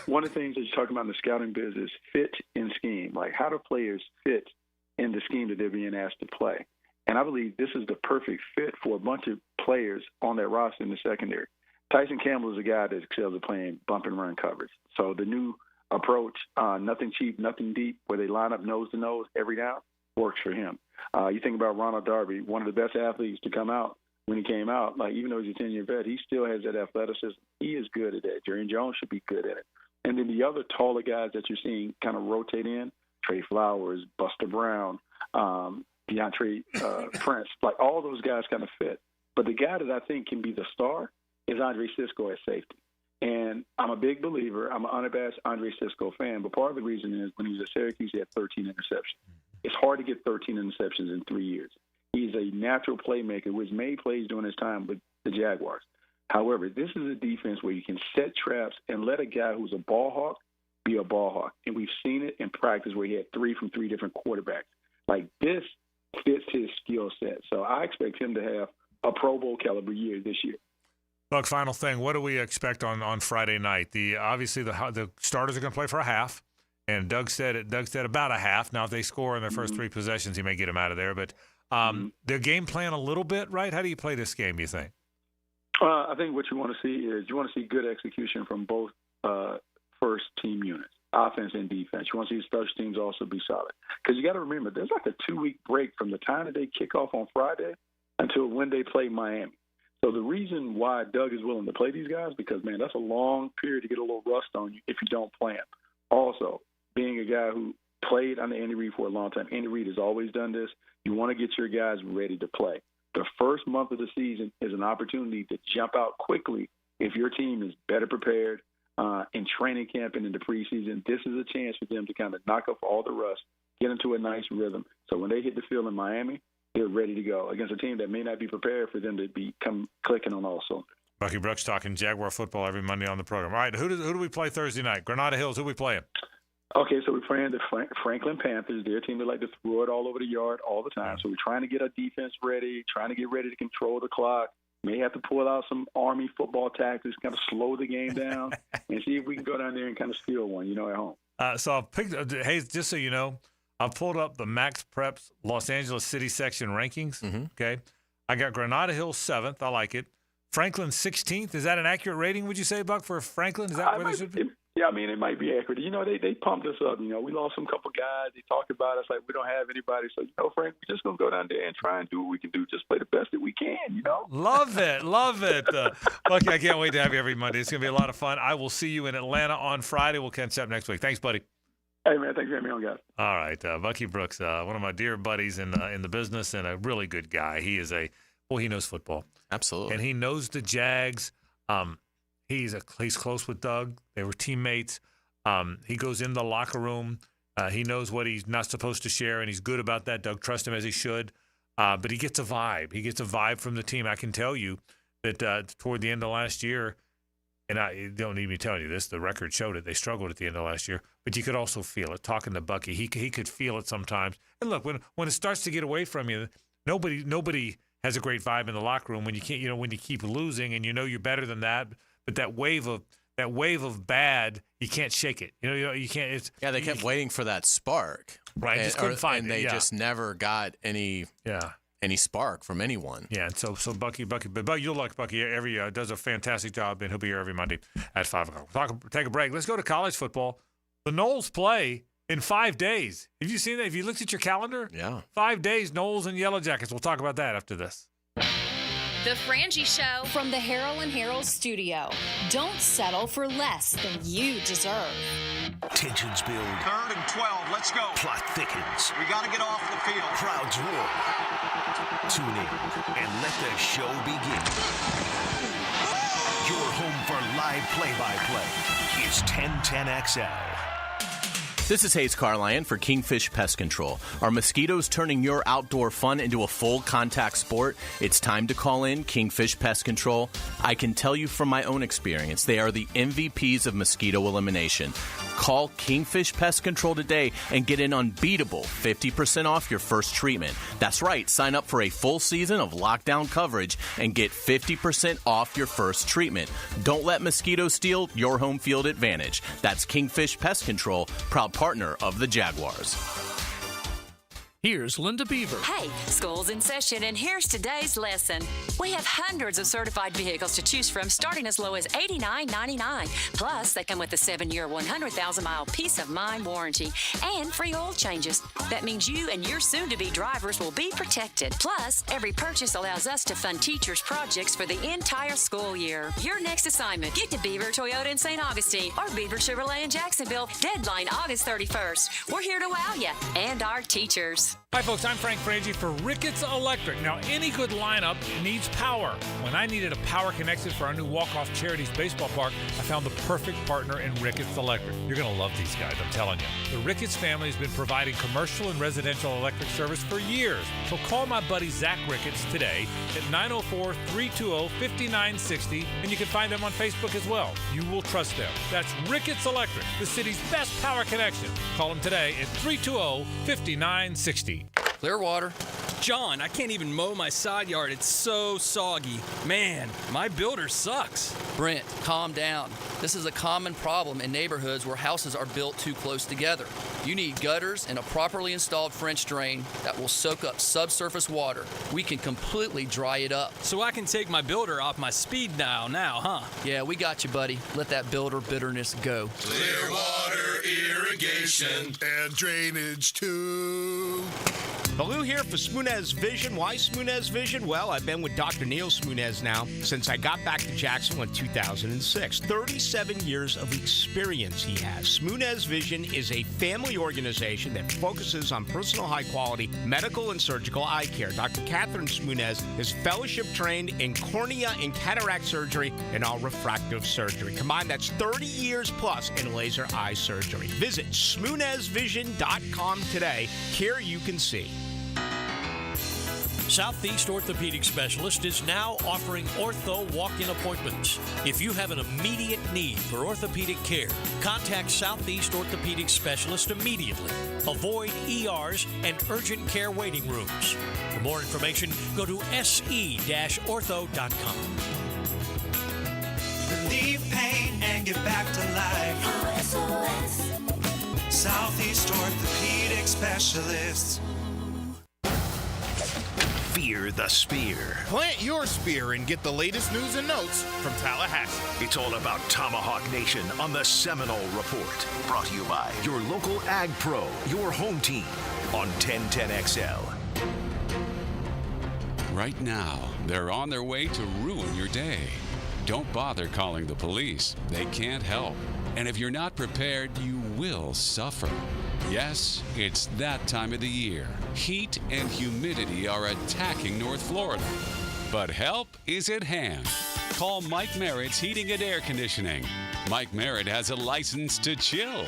one of the things that you're talking about in the scouting biz is fit in scheme. Like, how do players fit in the scheme that they're being asked to play? And I believe this is the perfect fit for a bunch of players on that roster in the secondary. Tyson Campbell is a guy that excels at playing bump and run coverage. So the new approach, nothing cheap, nothing deep, where they line up nose to nose every down, works for him. You think about Ronald Darby, one of the best athletes to come out. When he came out, like, even though he's a 10-year vet, he still has that athleticism. He is good at that. Jerry Jones should be good at it. And then the other taller guys that you're seeing kind of rotate in, Trey Flowers, Buster Brown, DeAndre Prince, like all those guys kind of fit. But the guy that I think can be the star is Andre Sisco at safety. And I'm a big believer. I'm an unabashed Andre Sisco fan. But part of the reason is when he was at Syracuse, he had 13 interceptions. It's hard to get 13 interceptions in 3 years. He's a natural playmaker who has made plays during his time with the Jaguars. However, this is a defense where you can set traps and let a guy who's a ball hawk be a ball hawk. And we've seen it in practice where he had 3 from 3 different quarterbacks. Like, this fits his skill set. So I expect him to have a Pro Bowl caliber year this year. Look, final thing, what do we expect on Friday night? Obviously the starters are going to play for a half, and Doug said about a half. Now, if they score in their first 3 possessions, he may get them out of there. But their game plan a little bit, right? How do you play this game, you think? I think what you want to see is you want to see good execution from both first-team units, offense and defense. You want to see special teams also be solid. Because you got to remember, there's like a 2-week break from the time that they kick off on Friday until when they play Miami. So the reason why Doug is willing to play these guys, because, man, that's a long period to get a little rust on you if you don't play them. Also, being a guy who played under Andy Reid for a long time, Andy Reid has always done this. You want to get your guys ready to play. The first month of the season is an opportunity to jump out quickly if your team is better prepared in training camp and in the preseason. This is a chance for them to kind of knock off all the rust, get into a nice rhythm. So when they hit the field in Miami, they're ready to go against a team that may not be prepared for them to come clicking on all cylinders. Bucky Brooks talking Jaguar football every Monday on the program. All right, who do we play Thursday night? Granada Hills, who we playing? Okay, so we're playing the Franklin Panthers. Their team that like to throw it all over the yard all the time. So we're trying to get our defense ready, trying to get ready to control the clock. May have to pull out some Army football tactics, kind of slow the game down, and see if we can go down there and kind of steal one, at home. So I've picked, Hays, just so you know, I've pulled up the Max Preps Los Angeles City section rankings. Mm-hmm. Okay, I got Granada Hills 7th. I like it. Franklin 16th. Is that an accurate rating, would you say, Buck, for Franklin? Is that where they should be? Yeah, I mean, it might be accurate. They pumped us up. We lost some couple guys. They talked about us like we don't have anybody. So, Frank, we're just going to go down there and try and do what we can do. Just play the best that we can, Love it. Love it. Bucky, I can't wait to have you every Monday. It's going to be a lot of fun. I will see you in Atlanta on Friday. We'll catch up next week. Thanks, buddy. Hey, man, thanks for having me on, guys. All right. Bucky Brooks, one of my dear buddies in the business and a really good guy. He is he knows football. Absolutely. And he knows the Jags. He's close with Doug. They were teammates. He goes in the locker room. He knows what he's not supposed to share, and he's good about that. Doug trusts him as he should. But he gets a vibe. He gets a vibe from the team. I can tell you that toward the end of last year, and I don't need me telling you this, the record showed it. They struggled at the end of last year, but you could also feel it. Talking to Bucky, he could feel it sometimes. And look, when it starts to get away from you, nobody has a great vibe in the locker room when you can't. When you keep losing and you're better than that. But that wave of bad, you can't shake it. You can't. They kept waiting for that spark, right? Just couldn't find it, and they just never got any spark from anyone. Yeah, and so Bucky, but you'll like Bucky every does a fantastic job, and he'll be here every Monday at 5:00. Take a break. Let's go to college football. The Noles play in 5 days. Have you seen that? Have you looked at your calendar? Yeah. 5 days, Noles and Yellow Jackets. We'll talk about that after this. The Frangie Show from the Harold and Harold studio. Don't settle for less than you deserve. Tensions build. 3rd and 12. Let's go. Plot thickens. We got to get off the field. Crowds roar. Tune in and let the show begin. Your home for live play-by-play is 1010XL. This is Hays Carlyon for Kingfish Pest Control. Are mosquitoes turning your outdoor fun into a full contact sport? It's time to call in Kingfish Pest Control. I can tell you from my own experience, they are the MVPs of mosquito elimination. Call Kingfish Pest Control today and get an unbeatable 50% off your first treatment. That's right, sign up for a full season of lockdown coverage and get 50% off your first treatment. Don't let mosquitoes steal your home field advantage. That's Kingfish Pest Control, proud partner of the Jaguars. Here's Linda Beaver. Hey, school's in session, and here's today's lesson. We have hundreds of certified vehicles to choose from, starting as low as $89.99. Plus, they come with a 7-year, 100,000-mile peace of mind warranty and free oil changes. That means you and your soon-to-be drivers will be protected. Plus, every purchase allows us to fund teachers' projects for the entire school year. Your next assignment, get to Beaver Toyota in St. Augustine or Beaver Chevrolet in Jacksonville. Deadline August 31st. We're here to wow you and our teachers. Hi, folks. I'm Frank Frangie for Ricketts Electric. Now, any good lineup needs power. When I needed a power connection for our new Walk-Off Charities baseball park, I found the perfect partner in Ricketts Electric. You're going to love these guys, I'm telling you. The Ricketts family has been providing commercial and residential electric service for years. So call my buddy Zach Ricketts today at 904-320-5960, and you can find them on Facebook as well. You will trust them. That's Ricketts Electric, the city's best power connection. Call them today at 320-5960. Clearwater. John, I can't even mow my side yard. It's so soggy. Man, my builder sucks. Brent, calm down. This is a common problem in neighborhoods where houses are built too close together. You need gutters and a properly installed French drain that will soak up subsurface water. We can completely dry it up. So I can take my builder off my speed dial now, huh? Yeah, we got you, buddy. Let that builder bitterness go. Clearwater irrigation and drainage too. Baloo here for Smoonez Vision. Why Smoonez Vision? Well, I've been with Dr. Neil Smoonez now since I got back to Jacksonville in 2006. 37 years of experience he has. Smoonez Vision is a family organization that focuses on personal high-quality medical and surgical eye care. Dr. Catherine Smoonez is fellowship-trained in cornea and cataract surgery and all refractive surgery. Combined, that's 30 years plus in laser eye surgery. Visit SmoonezVision.com today. Care you can see. Southeast Orthopedic Specialist is now offering ortho walk-in appointments. If you have an immediate need for orthopedic care, contact Southeast Orthopedic Specialist immediately. Avoid ERs and urgent care waiting rooms. For more information, go to se-ortho.com. Relieve pain and get back to life. SOS. Southeast Orthopedic Specialists. Fear the Spear. Plant your spear and get the latest news and notes from Tallahassee. It's all about Tomahawk Nation on the Seminole Report. Brought to you by your local Ag Pro, your home team on 1010XL. Right now, they're on their way to ruin your day. Don't bother calling the police. They can't help. And if you're not prepared, you will suffer. Yes, it's that time of the year. Heat and humidity are attacking North Florida. But help is at hand. Call Mike Merritt's Heating and Air Conditioning. Mike Merritt has a license to chill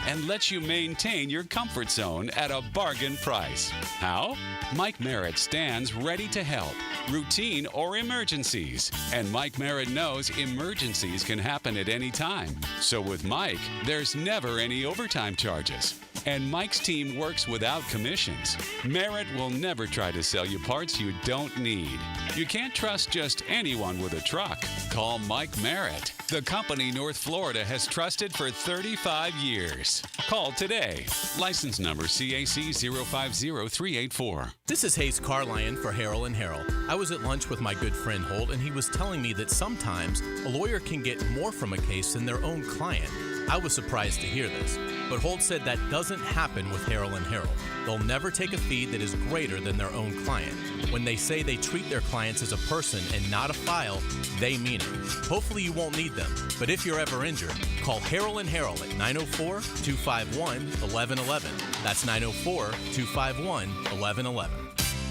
and lets you maintain your comfort zone at a bargain price. How? Mike Merritt stands ready to help, routine or emergencies. And Mike Merritt knows emergencies can happen at any time. So with Mike, there's never any overtime charges. And Mike's team works without commissions. Merritt will never try to sell you parts you don't need. You can't trust just anyone with a truck. Call Mike Merritt, the company North Florida has trusted for 35 years. Call today. License number CAC 050384. This is Hays Carlyon for Harold and Harold. I was at lunch with my good friend Holt, and he was telling me that sometimes a lawyer can get more from a case than their own client. I was surprised to hear this, but Holt said that doesn't happen with Harrell & Harrell. They'll never take a fee that is greater than their own client. When they say they treat their clients as a person and not a file, they mean it. Hopefully you won't need them, but if you're ever injured, call Harrell & Harrell at 904-251-1111. That's 904-251-1111.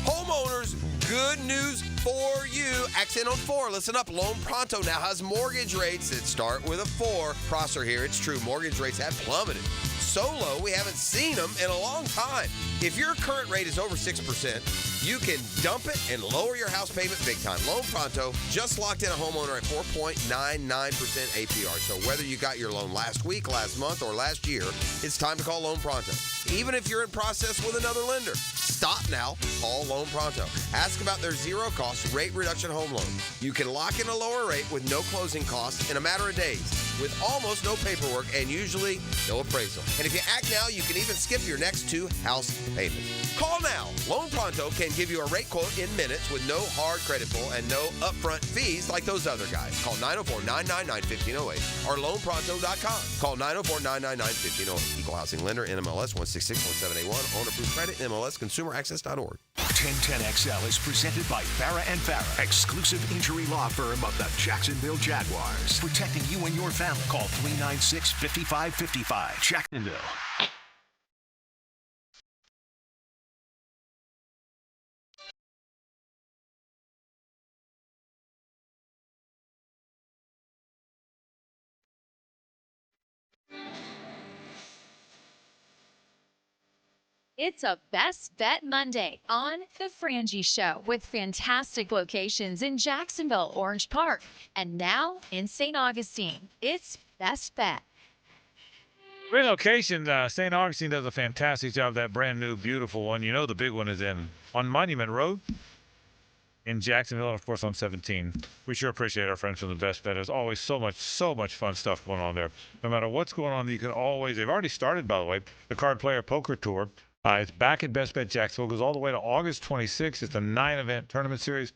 Homeowners, good news for you. Accent on 4. Listen up. Loan Pronto now has mortgage rates that start with a 4. Prosser here. It's true. Mortgage rates have plummeted. So low, we haven't seen them in a long time. If your current rate is over 6%, you can dump it and lower your house payment big time. Loan Pronto just locked in a homeowner at 4.99% APR. So whether you got your loan last week, last month, or last year, it's time to call Loan Pronto. Even if you're in process with another lender, stop now. Call Loan Pronto. Ask about their zero-cost rate reduction home loan. You can lock in a lower rate with no closing costs in a matter of days, with almost no paperwork and usually no appraisal. And if you act now, you can even skip your next 2 house payments. Call now. Loan Pronto can give you a rate quote in minutes with no hard credit pull and no upfront fees like those other guys. Call 904-999-1508 or loanpronto.com. Call 904-999-1508. Equal housing lender, NMLS 1661781. Owner approved credit, NMLSconsumeraccess.org. 1010XL is presented by Farah & Farah, exclusive injury law firm of the Jacksonville Jaguars. Protecting you and your family. Call 396-5555. Jacksonville. It's a Best Bet Monday on The Frangie Show with fantastic locations in Jacksonville, Orange Park, and now in St. Augustine. It's Best Bet. Great location. St. Augustine does a fantastic job. That brand new, beautiful one. You know the big one is on Monument Road in Jacksonville, and of course on 17. We sure appreciate our friends from the Best Bet. There's always so much fun stuff going on there. No matter what's going on, you can always. They've already started, by the way, the Card Player Poker Tour. It's back at Best Bet Jacksonville. Goes all the way to August 26th. It's a 9-event tournament series.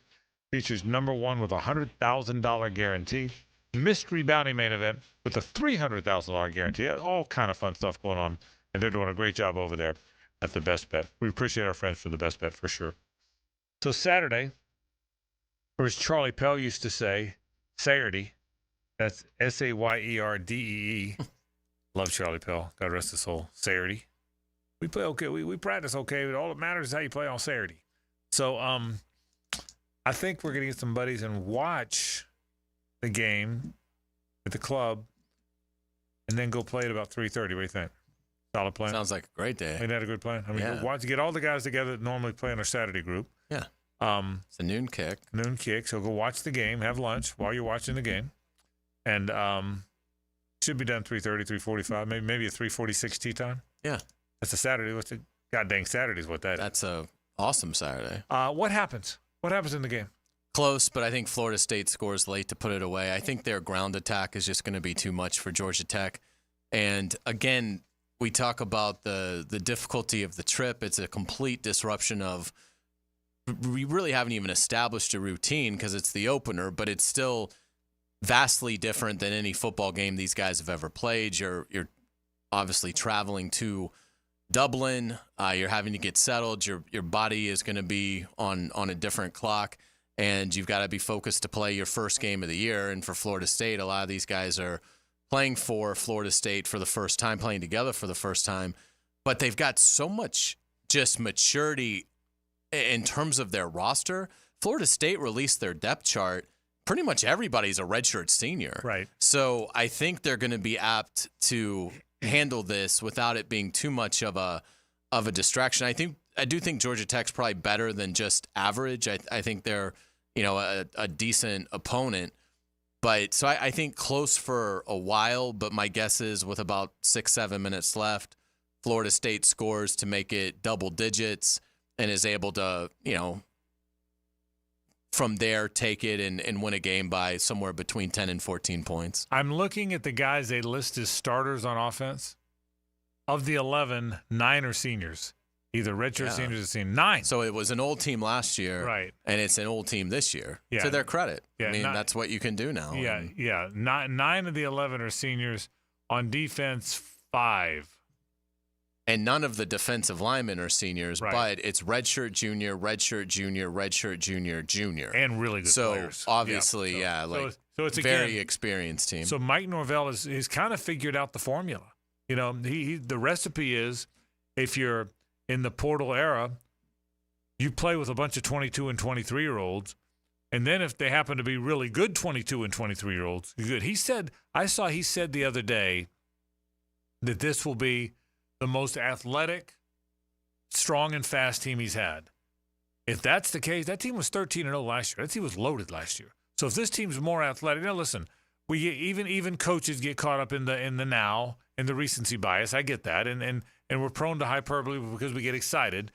Features number 1 with a $100,000 guarantee. Mystery Bounty main event with a $300,000 guarantee. All kind of fun stuff going on. And they're doing a great job over there at the Best Bet. We appreciate our friends from the Best Bet for sure. So Saturday, or as Charlie Pell used to say, Saturday. That's Sayerdee. Love Charlie Pell. God rest his soul. Saturday. We play okay. We practice okay, but all that matters is how you play on Saturday. So I think we're going to get some buddies and watch the game at the club and then go play at about 3:30. What do you think? Solid plan? Sounds like a great day. Ain't that a good plan? I mean, yeah. Watch, get all the guys together that normally play in our Saturday group. Yeah. It's a noon kick. Noon kick. So go watch the game, have lunch while you're watching the game. And should be done 3:30, 3:45, maybe a 3:46 tea time. Yeah. That's a Saturday. What's a goddamn Saturday is what that is. That's a awesome Saturday. What happens? What happens in the game? Close, but I think Florida State scores late to put it away. I think their ground attack is just going to be too much for Georgia Tech. And again, we talk about the difficulty of the trip. It's a complete disruption of – we really haven't even established a routine because it's the opener, but it's still vastly different than any football game these guys have ever played. You're obviously traveling to – Dublin, you're having to get settled. Your body is going to be on a different clock, and you've got to be focused to play your first game of the year. And for Florida State, a lot of these guys are playing for Florida State for the first time, playing together for the first time. But they've got so much just maturity in terms of their roster. Florida State released their depth chart. Pretty much everybody's a redshirt senior. Right. So I think they're going to be apt to handle this without it being too much of a distraction. I do think Georgia Tech's probably better than just average. I think they're, a decent opponent. But so I think close for a while, but my guess is with about 6-7 minutes left, Florida State scores to make it double digits and is able to, from there take it and win a game by somewhere between 10 and 14 points. I'm looking at the guys they list as starters on offense. Of the 11, 9 are seniors. Either redshirt seniors or seniors. 9. So it was an old team last year. Right. And it's an old team this year. Yeah. To their credit. Yeah, I mean, that's what you can do now. Yeah. 9 of the 11 are seniors. On defense, 5. And none of the defensive linemen are seniors, but it's redshirt junior, redshirt junior, redshirt junior, junior. And really good players. So, obviously, so it's a very experienced team. So, Mike Norvell is kind of figured out the formula. You know, the recipe is if you're in the portal era, you play with a bunch of 22 and 23-year-olds, and then if they happen to be really good 22 and 23-year-olds, you're good. He said the other day that this will be the most athletic, strong, and fast team he's had. If that's the case, that team was 13-0 last year. That team was loaded last year. So if this team's more athletic, now listen, we even coaches get caught up in the now and the recency bias. I get that, and we're prone to hyperbole because we get excited.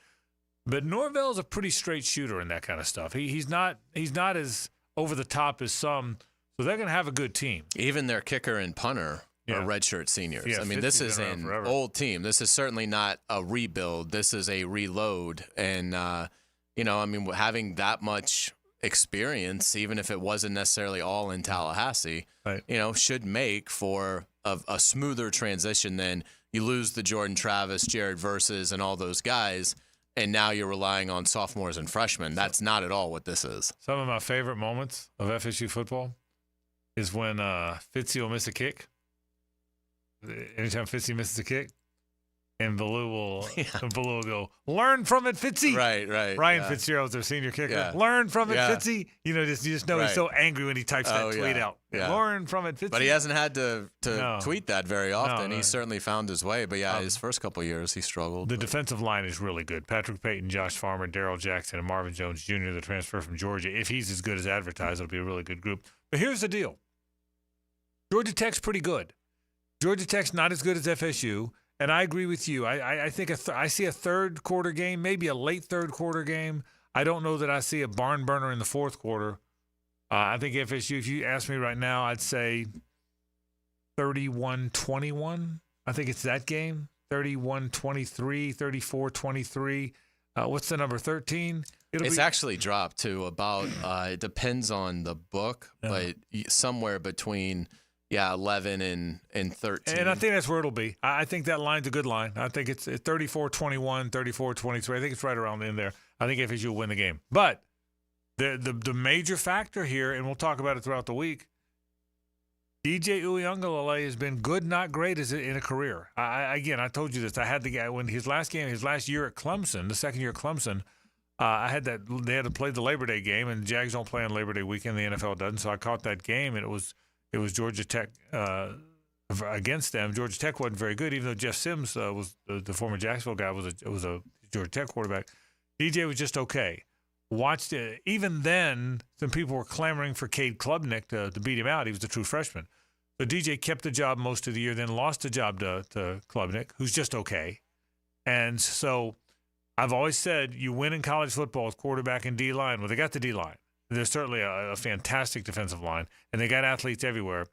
But Norvell's a pretty straight shooter in that kind of stuff. He's not as over the top as some. So they're going to have a good team. Even their kicker and punter are redshirt seniors. Yeah, I mean, this is an old team. This is certainly not a rebuild. This is a reload. And, having that much experience, even if it wasn't necessarily all in Tallahassee, should make for a smoother transition than you lose the Jordan Travis, Jared Verses, and all those guys, and now you're relying on sophomores and freshmen. That's not at all what this is. Some of my favorite moments of FSU football is when Fitzy will miss a kick. Anytime Fitzy misses a kick, and Ballou will go, learn from it, Fitzy. Right. Ryan Fitzgerald's their senior kicker. Yeah. Learn from it, Fitzy. You just know he's so angry when he types that tweet out. Yeah. Learn from it, Fitzy. But he hasn't had to tweet that very often. He certainly found his way. But his first couple of years he struggled. The defensive line is really good. Patrick Payton, Josh Farmer, Darrell Jackson, and Marvin Jones Jr., the transfer from Georgia. If he's as good as advertised, it'll be a really good group. But here's the deal. Georgia Tech's pretty good. Georgia Tech's not as good as FSU, and I agree with you. I think I see a third quarter game, maybe a late third quarter game. I don't know that I see a barn burner in the fourth quarter. I think FSU, if you ask me right now, I'd say 31-21. I think it's that game, 31-23, 34-23. What's the number, 13? It's actually dropped to about, it depends on the book, but somewhere between – 11 and 13. And I think that's where it'll be. I think that line's a good line. I think it's 34-21, 34-23. I think it's right around in there. I think FSU will win the game. But the major factor here, and we'll talk about it throughout the week, DJ Uiagalelei has been good, not great in a career. I told you this. I had the guy when his last year at Clemson, the second year at Clemson, I had that. They had to play the Labor Day game, and the Jags don't play on Labor Day weekend. The NFL doesn't. So I caught that game, and it was Georgia Tech against them. Georgia Tech wasn't very good, even though Jeff Sims was the former Jacksonville guy, was a Georgia Tech quarterback. DJ was just okay. Watched it. Even then, some people were clamoring for Cade Klubnik to beat him out. He was a true freshman. So DJ kept the job most of the year, then lost the job to Klubnik, who's just okay. And so I've always said you win in college football with quarterback and D-line. Well, they got the D-line. There's certainly a fantastic defensive line, and they got athletes everywhere.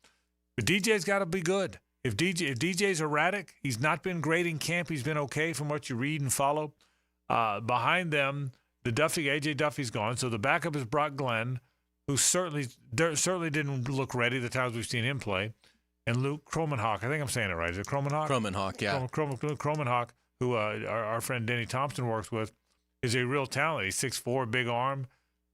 But DJ's got to be good. If DJ's erratic, he's not been great in camp. He's been okay from what you read and follow. Behind them, A.J. Duffy's gone, so the backup is Brock Glenn, who certainly didn't look ready the times we've seen him play, and Luke Kromenhoek. I think I'm saying it right. Is it Kromenhoek? Kromenhoek, yeah. Kromenhoek, who our friend Denny Thompson works with, is a real talent. He's 6'4", big arm.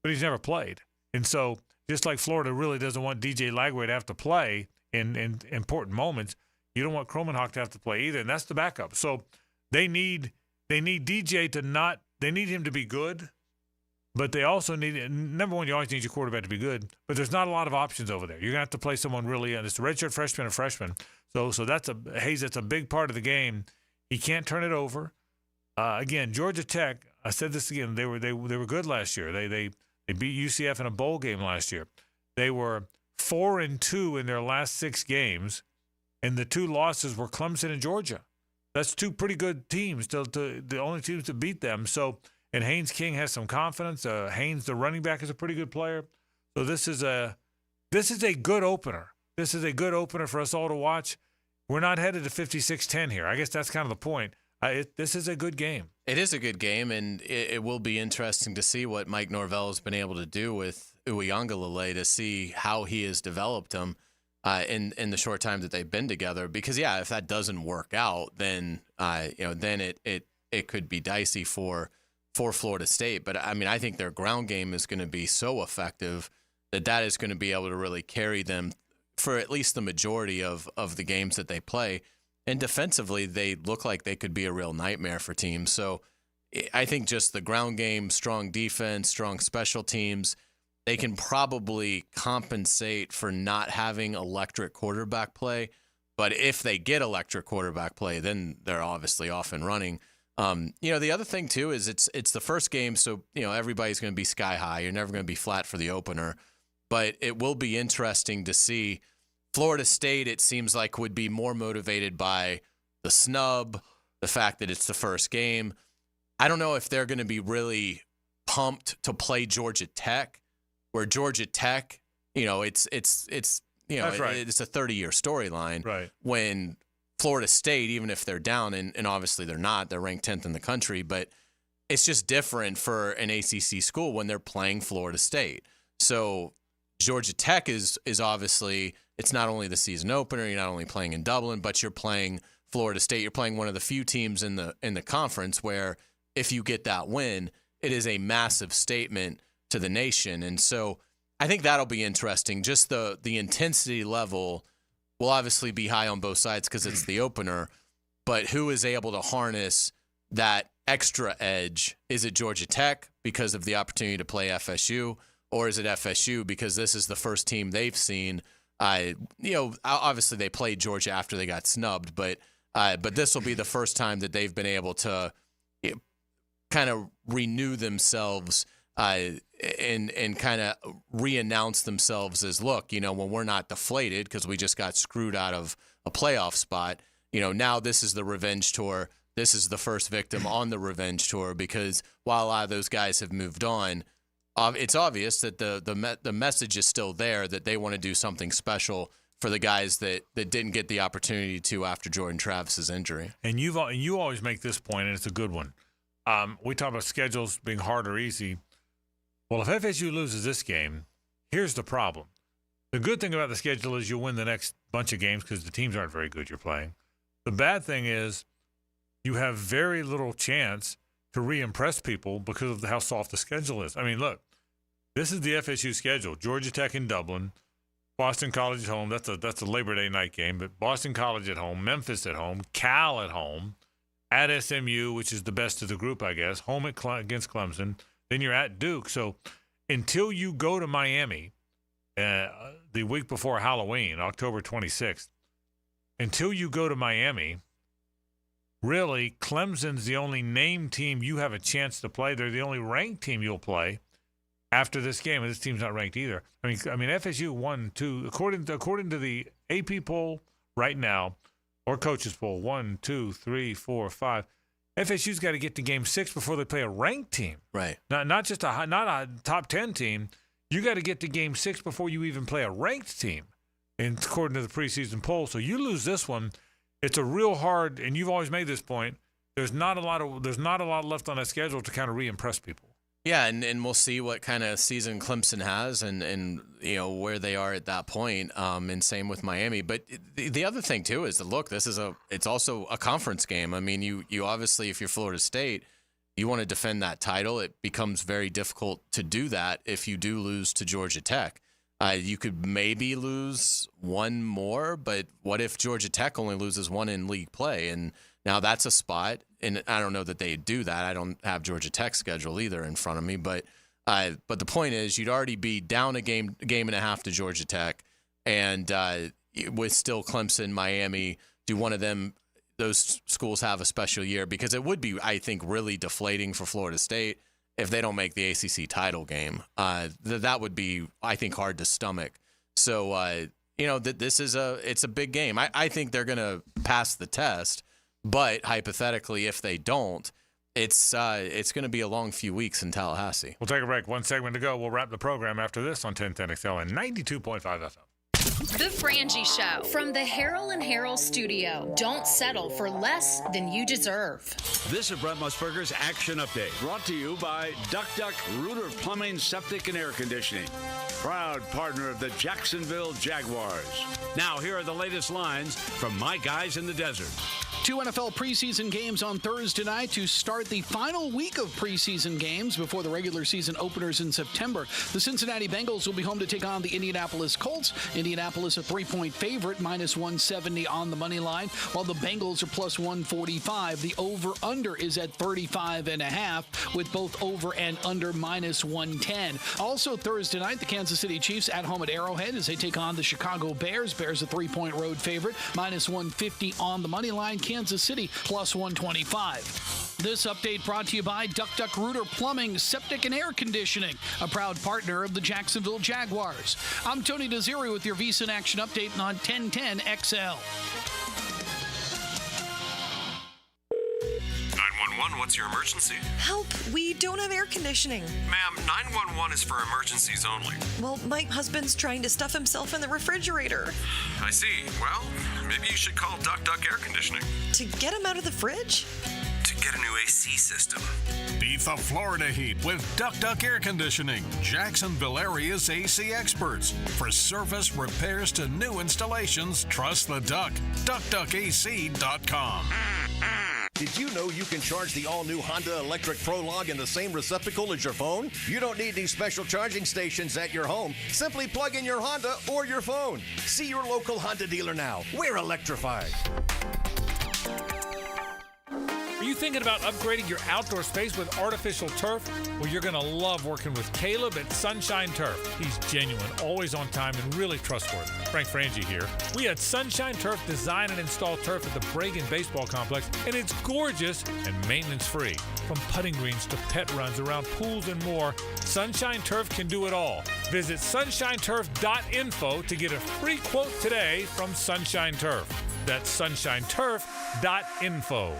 But he's never played. And so just like Florida really doesn't want DJ Lagway to have to play in important moments, you don't want Kromenhoek to have to play either, and that's the backup. So they need DJ they need him to be good, but they also need, number one, you always need your quarterback to be good, but there's not a lot of options over there. You're going to have to play someone really, it's a redshirt freshman or freshman. So that's a big part of the game. He can't turn it over. Again, Georgia Tech, I said this again, they were good last year. They beat UCF in a bowl game last year. They were 4-2 in their last 6 games, and the 2 losses were Clemson and Georgia. That's 2 pretty good teams, the only teams to beat them. So, and Haynes King has some confidence. Haynes, the running back, is a pretty good player. So this is a good opener. This is a good opener for us all to watch. We're not headed to 56-10 here. I guess that's kind of the point. This is a good game. It is a good game, and it will be interesting to see what Mike Norvell has been able to do with Uiagalelei to see how he has developed him. in the short time that they've been together. Because if that doesn't work out, then then it could be dicey for Florida State. But I mean, I think their ground game is going to be so effective that is going to be able to really carry them for at least the majority of the games that they play. And defensively, they look like they could be a real nightmare for teams. So I think just the ground game, strong defense, strong special teams, they can probably compensate for not having electric quarterback play. But if they get electric quarterback play, then they're obviously off and running. The other thing, too, is it's the first game, so everybody's going to be sky high. You're never going to be flat for the opener. But it will be interesting to see. Florida State, it seems like, would be more motivated by the snub, the fact that it's the first game. I don't know if they're going to be really pumped to play Georgia Tech, where Georgia Tech, it's That's right. It's a 30-year storyline. Right. When Florida State, even if they're down, and obviously they're not, they're ranked 10th in the country, but it's just different for an ACC school when they're playing Florida State. So Georgia Tech is obviously, it's not only the season opener, you're not only playing in Dublin, but you're playing Florida State. You're playing one of the few teams in the conference where if you get that win, it is a massive statement to the nation. And so I think that'll be interesting. Just the intensity level will obviously be high on both sides because it's the opener, but who is able to harness that extra edge? Is it Georgia Tech because of the opportunity to play FSU, or is it FSU because this is the first team they've seen? Obviously they played Georgia after they got snubbed, but this will be the first time that they've been able to kind of renew themselves and kind of re-announce themselves as, look, when we're not deflated because we just got screwed out of a playoff spot, now this is the revenge tour. This is the first victim on the revenge tour, because while a lot of those guys have moved on, it's obvious that the message is still there, that they want to do something special for the guys that didn't get the opportunity to after Jordan Travis's injury. And you always make this point, and it's a good one. We talk about schedules being hard or easy. Well, if FSU loses this game, here's the problem. The good thing about the schedule is you'll win the next bunch of games because the teams aren't very good you're playing. The bad thing is you have very little chance to re-impress people because of how soft the schedule is. I mean, look, this is the FSU schedule. Georgia Tech in Dublin, Boston College at home. That's a Labor Day night game, but Boston College at home, Memphis at home, Cal at home, at SMU, which is the best of the group, I guess, home against Clemson. Then you're at Duke. So until you go to Miami the week before Halloween, October 26th, until you go to Miami, really, Clemson's the only named team you have a chance to play. They're the only ranked team you'll play after this game. And this team's not ranked either. I mean, FSU 1-2, according to the AP poll right now, or coaches poll, 1, 2, 3, 4, 5. FSU's got to get to game 6 before they play a ranked team. Right. Not just not a top 10 team. You got to get to game 6 before you even play a ranked team, and according to the preseason poll. So you lose this one, it's a real hard. And you've always made this point. There's not a lot left on that schedule to kind of re-impress people. Yeah, and we'll see what kind of season Clemson has and where they are at that point. And same with Miami. But the other thing too is that, look, it's also a conference game. I mean, you obviously, if you're Florida State, you want to defend that title. It becomes very difficult to do that if you do lose to Georgia Tech. You could maybe lose one more, but what if Georgia Tech only loses one in league play? And now that's a spot. And I don't know that they do that. I don't have Georgia Tech's schedule either in front of me. But the point is, you'd already be down a game and a half to Georgia Tech, and with still Clemson, Miami, do one of those schools have a special year? Because it would be, I think, really deflating for Florida State if they don't make the ACC title game. That would be, I think, hard to stomach. So this is it's a big game. I think they're going to pass the test. But hypothetically, if they don't, it's going to be a long few weeks in Tallahassee. We'll take a break. One segment to go. We'll wrap the program after this on 1010XL and 92.5 FM. The Frangie Show from the Harrell and Harrell studio. Don't settle for less than you deserve. This is Brett Musburger's Action Update, brought to you by Duck Duck Rooter Plumbing, Septic, and Air Conditioning, proud partner of the Jacksonville Jaguars. Now, here are the latest lines from my guys in the desert. 2 NFL preseason games on Thursday night to start the final week of preseason games before the regular season openers in September. The Cincinnati Bengals will be home to take on the Indianapolis Colts. Indianapolis a 3-point favorite, minus 170 on the money line, while the Bengals are plus 145. The over-under is at 35.5, with both over and under minus 110. Also Thursday night, the Kansas City Chiefs at home at Arrowhead as they take on the Chicago Bears. Bears a 3-point road favorite, minus 150 on the money line. Kansas City plus 125. This update brought to you by Duck Duck Rooter Plumbing, Septic, and Air Conditioning, a proud partner of the Jacksonville Jaguars. I'm Tony Desiri with your VSiN Action Update on 1010 XL. 911, what's your emergency? Help, we don't have air conditioning. Ma'am, 911 is for emergencies only. Well, my husband's trying to stuff himself in the refrigerator. I see. Well, maybe you should call Duck Duck Air Conditioning. To get him out of the fridge? To get a new AC system. Beat the Florida heat with Duck Duck Air Conditioning, Jacksonville area's AC experts. For service, repairs to new installations, trust the Duck. DuckDuckAC.com. Did you know you can charge the all-new Honda Electric Prologue in the same receptacle as your phone? You don't need these special charging stations at your home. Simply plug in your Honda or your phone. See your local Honda dealer now. We're electrified. Are you thinking about upgrading your outdoor space with artificial turf? Well, you're going to love working with Caleb at Sunshine Turf. He's genuine, always on time, and really trustworthy. Frank Frangie here. We had Sunshine Turf design and install turf at the Bregan Baseball Complex, and it's gorgeous and maintenance-free. From putting greens to pet runs around pools and more, Sunshine Turf can do it all. Visit sunshineturf.info to get a free quote today from Sunshine Turf. That's sunshineturf.info.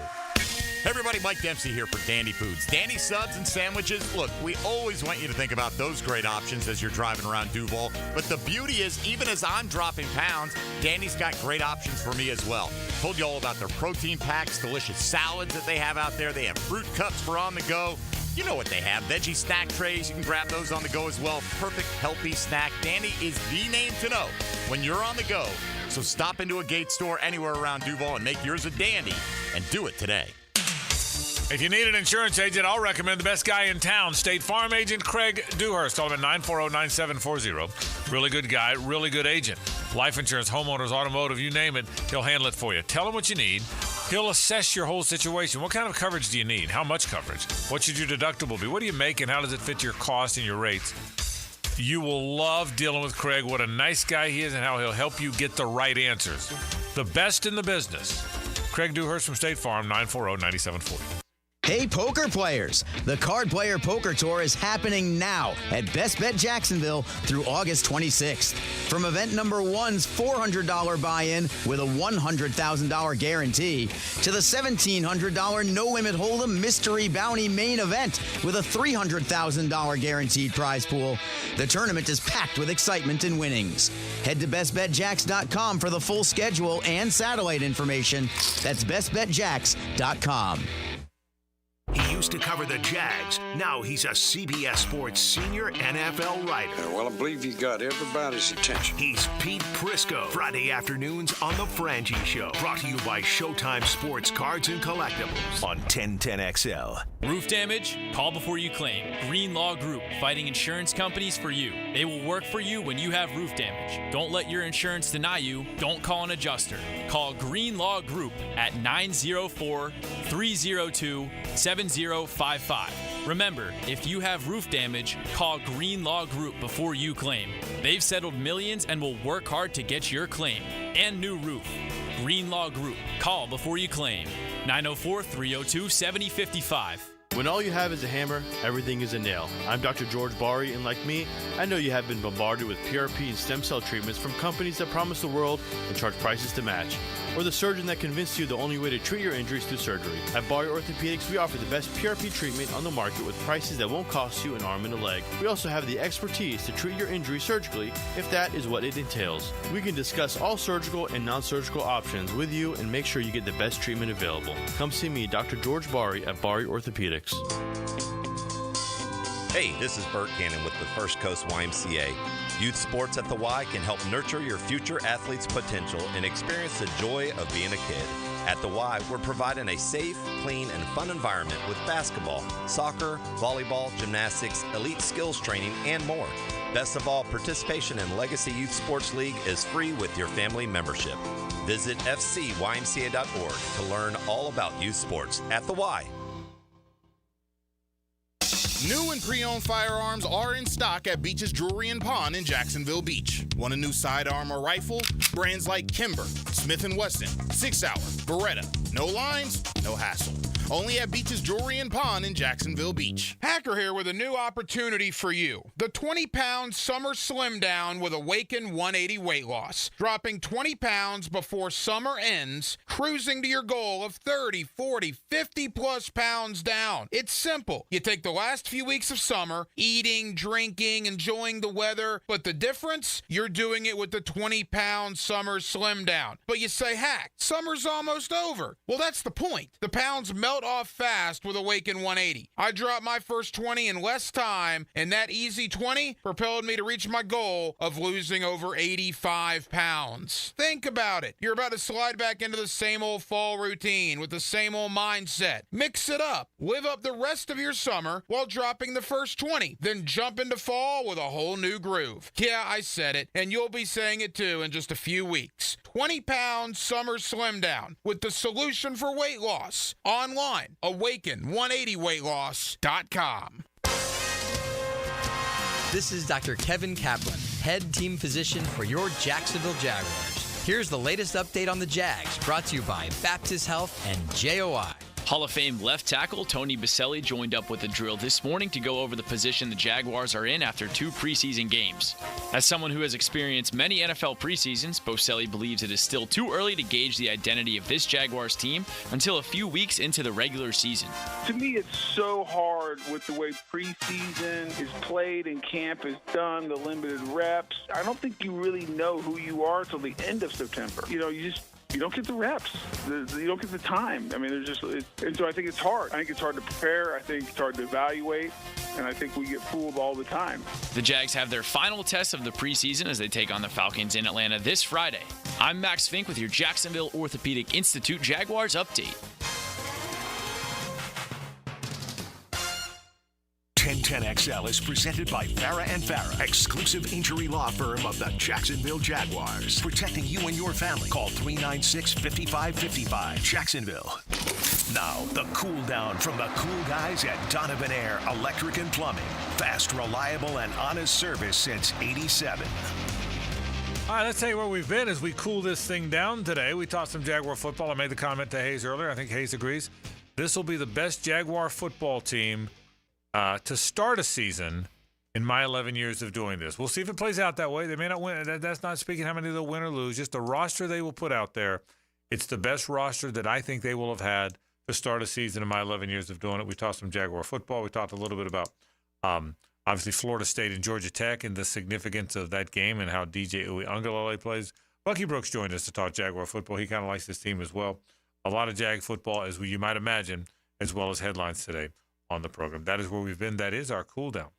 Hey everybody, Mike Dempsey here for Dandy Foods. Dandy subs and sandwiches. Look, we always want you to think about those great options as you're driving around Duval. But the beauty is, even as I'm dropping pounds, Dandy's got great options for me as well. Told you all about their protein packs, delicious salads that they have out there. They have fruit cups for on the go. You know what they have. Veggie snack trays. You can grab those on the go as well. Perfect, healthy snack. Dandy is the name to know when you're on the go. So stop into a Gate store anywhere around Duval and make yours a Dandy, and do it today. If you need an insurance agent, I'll recommend the best guy in town, State Farm agent Craig Dewhurst. Call him at 940-9740. Really good guy, really good agent. Life insurance, homeowners, automotive, you name it, he'll handle it for you. Tell him what you need. He'll assess your whole situation. What kind of coverage do you need? How much coverage? What should your deductible be? What do you make, and how does it fit your cost and your rates? You will love dealing with Craig. What a nice guy he is, and how he'll help you get the right answers. The best in the business. Craig Dewhurst from State Farm, 940-9740. Hey, poker players! The Card Player Poker Tour is happening now at Best Bet Jacksonville through August 26th. From event number one's $400 buy-in with a $100,000 guarantee to the $1,700 no-limit hold'em mystery bounty main event with a $300,000 guaranteed prize pool, the tournament is packed with excitement and winnings. Head to bestbetjacks.com for the full schedule and satellite information. That's bestbetjacks.com. He used to cover the Jags. Now he's a CBS Sports senior NFL writer. Well, I believe you got everybody's attention. He's Pete Prisco. Friday afternoons on The Frangie Show. Brought to you by Showtime Sports Cards and Collectibles on 1010XL. Roof damage? Call before you claim. Green Law Group, fighting insurance companies for you. They will work for you when you have roof damage. Don't let your insurance deny you. Don't call an adjuster. Call Green Law Group at 904-302-7055. Remember, if you have roof damage, call Green Law Group before you claim. They've settled millions and will work hard to get your claim and new roof. Green Law Group. Call before you claim. 904-302-7055. When all you have is a hammer, everything is a nail. I'm Dr. George Bari, and like me, I know you have been bombarded with PRP and stem cell treatments from companies that promise the world and charge prices to match. Or the surgeon that convinced you the only way to treat your injuries through surgery. At Bari Orthopedics, we offer the best PRP treatment on the market with prices that won't cost you an arm and a leg. We also have the expertise to treat your injury surgically if that is what it entails. We can discuss all surgical and non-surgical options with you and make sure you get the best treatment available. Come see me, Dr. George Bari at Bari Orthopedics. Hey, this is Bert Cannon with the First Coast YMCA. Youth sports at the Y can help nurture your future athlete's potential and experience the joy of being a kid. At the Y, we're providing a safe, clean, and fun environment with basketball, soccer, volleyball, gymnastics, elite skills training, and more. Best of all, participation in Legacy Youth Sports League is free with your family membership. Visit fcymca.org to learn all about youth sports at the Y. New and pre-owned firearms are in stock at Beach's Jewelry and Pawn in Jacksonville Beach. Want a new sidearm or rifle? Brands like Kimber, Smith & Wesson, 6 Hour, Beretta. No lines, no hassle. Only at Beach's Jewelry and Pawn in Jacksonville Beach. Hacker here with a new opportunity for you. The 20-pound Summer Slim Down with Awaken 180 weight loss. Dropping 20 pounds before summer ends, cruising to your goal of 30, 40, 50-plus pounds down. It's simple. You take the last few weeks of summer, eating, drinking, enjoying the weather, but the difference? You're doing it with the 20-pound Summer Slim Down. But you say, Hack, summer's almost over. Well, that's the point. The pounds melt off fast with Awaken 180. I dropped my first 20 in less time, and that easy 20 propelled me to reach my goal of losing over 85 pounds. Think about it. You're about to slide back into the same old fall routine with the same old mindset. Mix it up. Live up the rest of your summer while dropping the first 20. Then jump into fall with a whole new groove. Yeah, I said it, and you'll be saying it too in just a few weeks. 20-pound Summer Slim Down with the solution for weight loss. Online, awaken180weightloss.com. This is Dr. Kevin Kaplan, head team physician for your Jacksonville Jaguars. Here's the latest update on the Jags, brought to you by Baptist Health and JOI. Hall of Fame left tackle Tony Boselli joined up with the drill this morning to go over the position the Jaguars are in after 2 preseason games. As someone who has experienced many NFL preseasons, Boselli believes it is still too early to gauge the identity of this Jaguars team until a few weeks into the regular season. To me, it's so hard with the way preseason is played and camp is done, the limited reps. I don't think you really know who you are until the end of September. You don't get the reps. You don't get the time. I mean, and so I think it's hard. I think it's hard to prepare. I think it's hard to evaluate. And I think we get fooled all the time. The Jags have their final test of the preseason as they take on the Falcons in Atlanta this Friday. I'm Max Fink with your Jacksonville Orthopedic Institute Jaguars update. 1010XL is presented by Farah & Farah, exclusive injury law firm of the Jacksonville Jaguars. Protecting you and your family. Call 396-5555. Jacksonville. Now, the cool down from the cool guys at Donovan Air Electric and Plumbing. Fast, reliable, and honest service since '87. All right, let's tell you where we've been as we cool this thing down today. We talked some Jaguar football. I made the comment to Hays earlier. I think Hays agrees. This will be the best Jaguar football team to start a season in my 11 years of doing this. We'll see if it plays out that way. They may not win. That's not speaking how many they'll win or lose. Just the roster they will put out there. It's the best roster that I think they will have had to start a season in my 11 years of doing it. We talked some Jaguar football. We talked a little bit about obviously Florida State and Georgia Tech and the significance of that game and how DJ Uiagalelei plays. Bucky Brooks joined us to talk Jaguar football. He kind of likes this team as well. A lot of Jag football, as you might imagine, as well as headlines today on the program. That is where we've been. That is our cool down.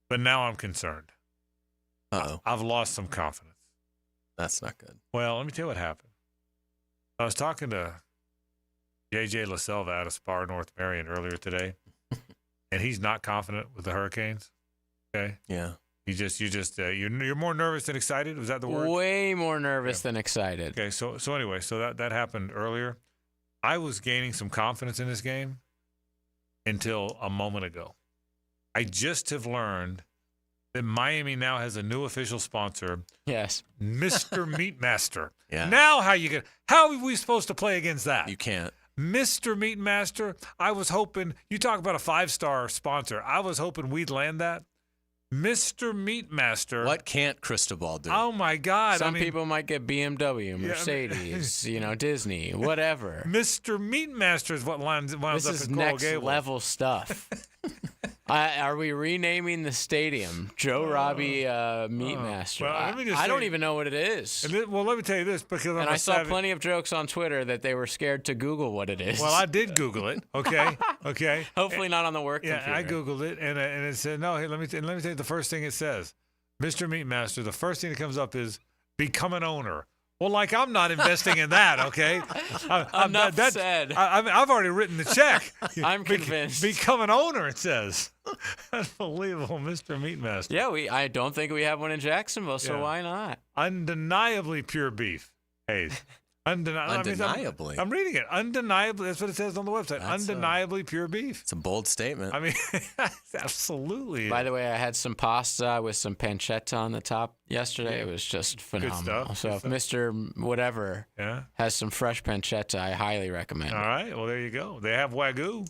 But now I'm concerned. Uh-oh. I've lost some confidence. That's not good. Well, let me tell you what happened. I was talking to J.J. LaSelva out of Spar, North Marion earlier today, and he's not confident with the Hurricanes. Okay? Yeah. You're more nervous than excited? Was that the word? Way more nervous than excited. Okay, so anyway, that happened earlier. I was gaining some confidence in this game until a moment ago. I just have learned that Miami now has a new official sponsor. Yes. Mr. Meatmaster. Yeah. Now how are we supposed to play against that? You can't. Mr. Meat Master, I was hoping, you talk about a 5-star sponsor. I was hoping we'd land that. Mr. Meat Master. What can't Cristobal do? Oh, my God. Some people might get BMW, Mercedes, Disney, whatever. Mr. Meat Master is what winds up This is in Coral next Gables. level stuff. Are we renaming the stadium Joe Robbie Meat Master? Well, let me just I don't say- even know what it is. Well, let me tell you this, because And I saw plenty of jokes on Twitter that they were scared to Google what it is. Well, I did Google it. Okay. Hopefully not on the work Yeah, computer. I Googled it, and it said, no, hey, let me tell you the first thing it says. Mr. Meat Master, the first thing that comes up is become an owner. Well, like I'm not investing in that, okay? Enough said. I've already written the check. I'm convinced. Become an owner, it says. Unbelievable, Mr. Meat Master. Yeah, I don't think we have one in Jacksonville, so Yeah. why not? Undeniably pure beef, Hays. Undeniably. I'm reading it. Undeniably. That's what it says on the website. That's Undeniably pure beef. It's a bold statement. I mean, absolutely. By the way, I had some pasta with some pancetta on the top yesterday. Yeah. It was just phenomenal. stuff, So good if stuff. Mr. Whatever has some fresh pancetta, I highly recommend All it. right. Well, there you go. They have Wagyu.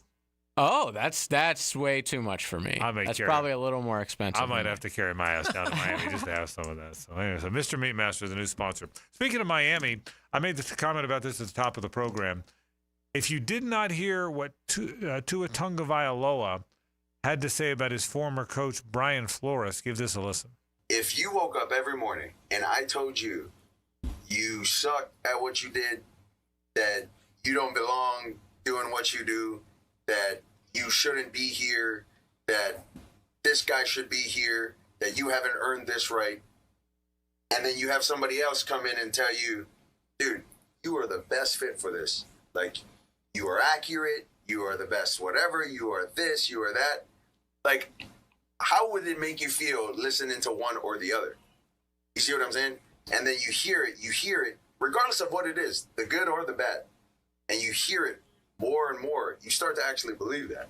Oh, that's way too much for me. That's probably a little more expensive. I might have to carry my ass down to Miami just to have some of that. So anyway, so Mr. Meat Master is the new sponsor. Speaking of Miami, I made this comment about this at the top of the program. If you did not hear what Tua Tagovailoa had to say about his former coach, Brian Flores, give this a listen. If you woke up every morning and I told you you suck at what you did, that you don't belong doing what you do, that you shouldn't be here, that this guy should be here, that you haven't earned this right, and then you have somebody else come in and tell you, dude, you are the best fit for this. Like, you are accurate, you are the best whatever, you are this, you are that. Like, how would it make you feel listening to one or the other? You see what I'm saying? And then you hear it, regardless of what it is, the good or the bad, and you hear it more and more, you start to actually believe that.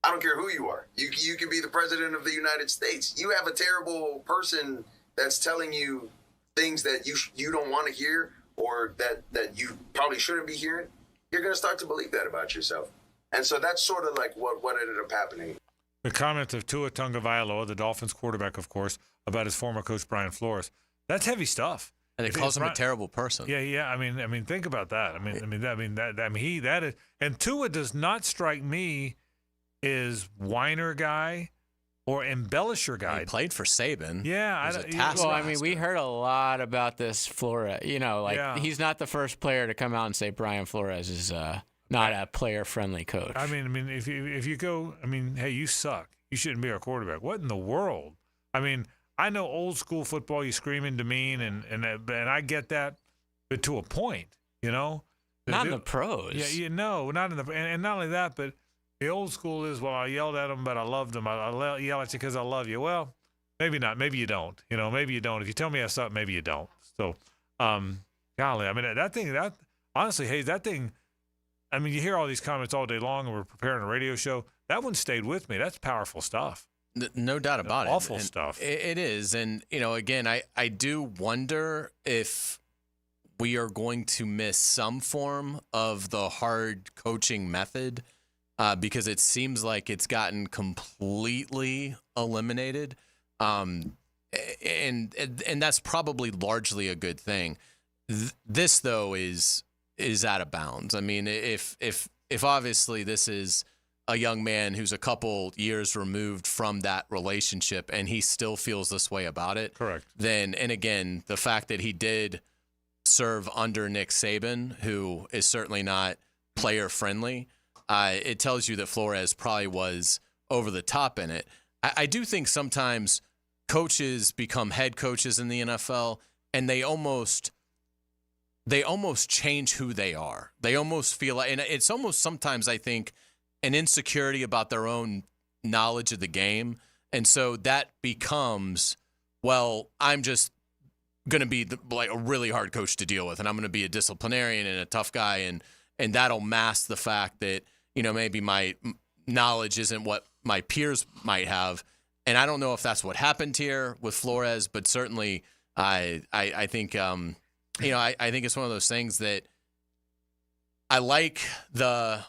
I don't care who you are. You can be the president of the United States. You have a terrible person that's telling you things that you don't want to hear, or that you probably shouldn't be hearing. You're going to start to believe that about yourself. And so that's sort of like what ended up happening. The comments of Tua Tagovailoa, the Dolphins quarterback, of course, about his former coach, Brian Flores. That's heavy stuff. And it calls him a terrible person. Yeah. I mean, think about that. That is, and Tua does not strike me as whiner guy or embellisher guy. He played for Saban. Yeah, well, I mean, we heard a lot about this Flores. He's not the first player to come out and say Brian Flores is not a player-friendly coach. I mean, if you go, hey, you suck. You shouldn't be our quarterback. What in the world? I mean, I know old school football, you scream and demean, and I get that, but to a point, Not in the pros. Yeah, not in the, and not only that, but the old school is, well, I yelled at him, but I loved him. I yell at you because I love you. Well, maybe not. Maybe you don't. Maybe you don't. If you tell me I suck, maybe you don't. So, golly, I mean, honestly, Hayes, that thing. I mean, you hear all these comments all day long, and we're preparing a radio show. That one stayed with me. That's powerful stuff. No doubt about it. Awful And stuff. It is. And, again, I do wonder if we are going to miss some form of the hard coaching method because it seems like it's gotten completely eliminated. And that's probably largely a good thing. This, though, is out of bounds. I mean, if obviously this is a young man who's a couple years removed from that relationship and he still feels this way about it. Correct. And again, the fact that he did serve under Nick Saban, who is certainly not player friendly, it tells you that Flores probably was over the top in it. I do think sometimes coaches become head coaches in the NFL and they almost change who they are. They almost feel like, and it's almost sometimes, I think, an insecurity about their own knowledge of the game. And so that becomes, well, I'm just going to be like a really hard coach to deal with, and I'm going to be a disciplinarian and a tough guy, and that'll mask the fact that, maybe my knowledge isn't what my peers might have. And I don't know if that's what happened here with Flores, but certainly I think, I think it's one of those things that I like the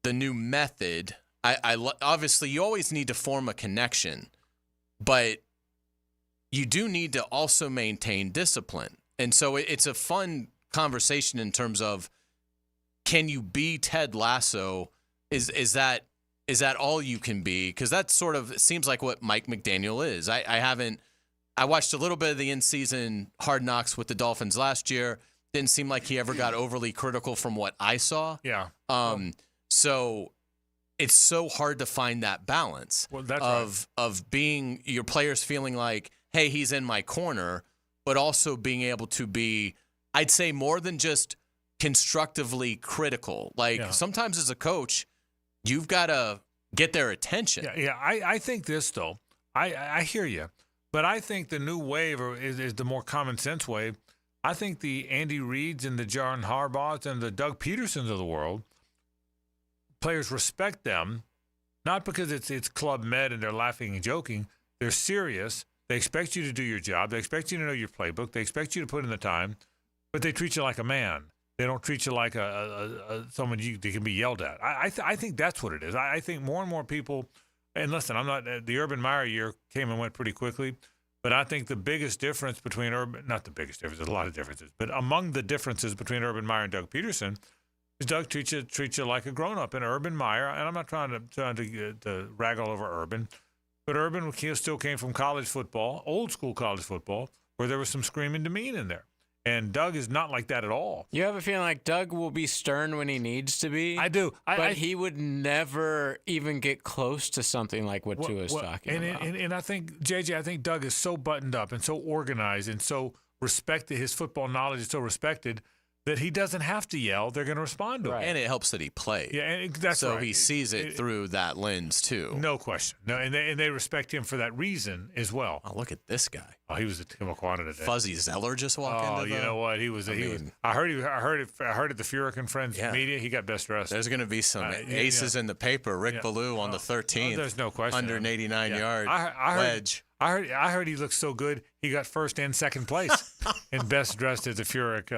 new method. Obviously, you always need to form a connection, but you do need to also maintain discipline. And so it's a fun conversation in terms of, can you be Ted Lasso? Is that all you can be? Because that sort of seems like what Mike McDaniel is. I watched a little bit of the in-season Hard Knocks with the Dolphins last year. Didn't seem like he ever got overly critical from what I saw. Yeah. So it's so hard to find that balance of being your players feeling like, hey, he's in my corner, but also being able to be, I'd say, more than just constructively critical. Like sometimes as a coach, you've got to get their attention. Yeah. I think this, though. I hear you. But I think the new wave is the more common sense wave. I think the Andy Reids and the John Harbaughs and the Doug Petersons of the world, players respect them, not because it's Club Med and they're laughing and joking. They're serious. They expect you to do your job. They expect you to know your playbook. They expect you to put in the time, but they treat you like a man. They don't treat you like someone they can be yelled at. I think that's what it is. I think more and more people, and listen, I'm not the Urban Meyer year came and went pretty quickly, but I think the biggest difference between not the biggest difference, there's a lot of differences, but among the differences between Urban Meyer and Doug Peterson is Doug treats you like a grown-up. And Urban Meyer, and I'm not trying to rag all over Urban, but Urban still came from college football, old school college football, where there was some screaming demean in there. And Doug is not like that at all. You have a feeling like Doug will be stern when he needs to be? I do. But he would never even get close to something like what Tua's talking about. And I think, JJ, I think Doug is so buttoned up and so organized and so respected. His football knowledge is so respected that he doesn't have to yell. They're going to respond to him. And it helps that he played. Yeah, and that's so right. he sees it through that lens, too. No question. No, and they respect him for that reason as well. Oh, look at this guy. Oh, he was a Timaquana today. Fuzzy Zeller just walked into the... you know what? He was. I heard at the Furyk and Friends media, he got best dressed. There's going to be some aces in the paper. Rick Ballou on the 13th. There's no question. 189-yard wedge. I heard he looked so good, he got first and second place in best dressed at the Furyk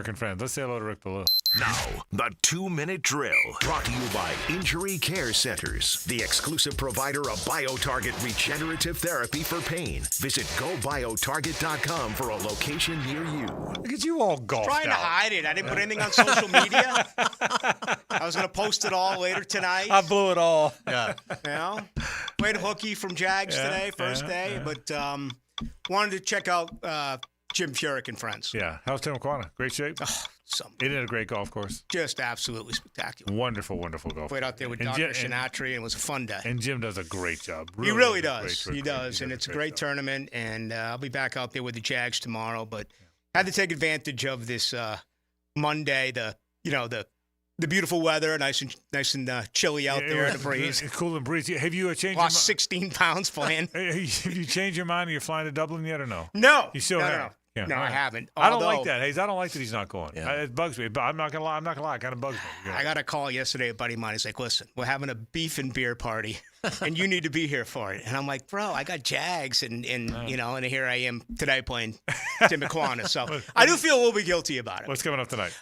and Friends. Let's say hello to Rick Ballou. Now, the 2-minute drill, brought to you by Injury Care Centers, the exclusive provider of BioTarget regenerative therapy for pain. Visit GoBioTarget.com for a location near you. Look at you all golfed trying to hide it. I didn't put anything on social media. I was going to post it all later tonight. I blew it all. Yeah. You know, played hooky from Jags today, first day, but wanted to check out Jim Furyk and Friends. Yeah. How's Timaquana? Great shape? Oh, It is a great golf course. Just absolutely spectacular. Wonderful, wonderful golf. Played out there with Dr. Sinatri, and it was a fun day. And Jim does a great job. He really does. He does, and it's a great tournament, and I'll be back out there with the Jags tomorrow, but had to take advantage of this Monday, the beautiful weather, nice and chilly out there in the breeze. Cool and breezy. Have you changed Lost 16 pounds playing. Have you changed your mind and you're flying to Dublin yet or no? No. You still have? No. Yeah. No, I haven't. I don't like that, Hayes. I don't like that he's not going. Yeah. It bugs me. But I'm not gonna lie. It kind of bugs me. I got a call yesterday. A buddy of mine is like, "Listen, we're having a beef and beer party, and you need to be here for it." And I'm like, "Bro, I got Jags, and here I am today playing Timaquana." So I do feel we'll be guilty about it. What's coming up tonight?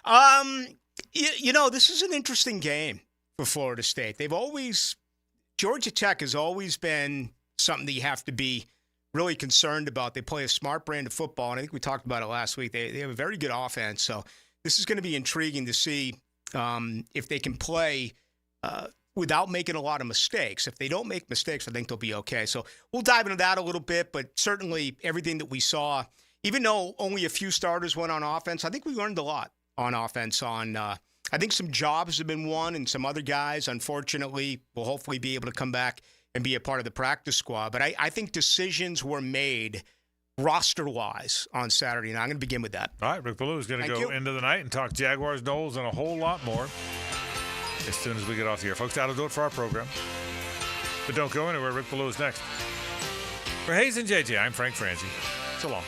This is an interesting game for Florida State. Georgia Tech has always been something that you have to be really concerned about. They play a smart brand of football, and I think we talked about it last week. They have a very good offense, so this is going to be intriguing to see if they can play without making a lot of mistakes. If they don't make mistakes, I think they'll be okay. So we'll dive into that a little bit, but certainly everything that we saw, even though only a few starters went on offense, I think we learned a lot on offense. I think some jobs have been won, and some other guys, unfortunately, will hopefully be able to come back and be a part of the practice squad. But I think decisions were made roster-wise on Saturday, and I'm going to begin with that. All right, Rick Ballou is going to go into the night and talk Jaguars, Knowles, and a whole lot more as soon as we get off here. Folks, that'll do it for our program. But don't go anywhere. Rick Ballou is next. For Hayes and JJ, I'm Frank Frangie. So long.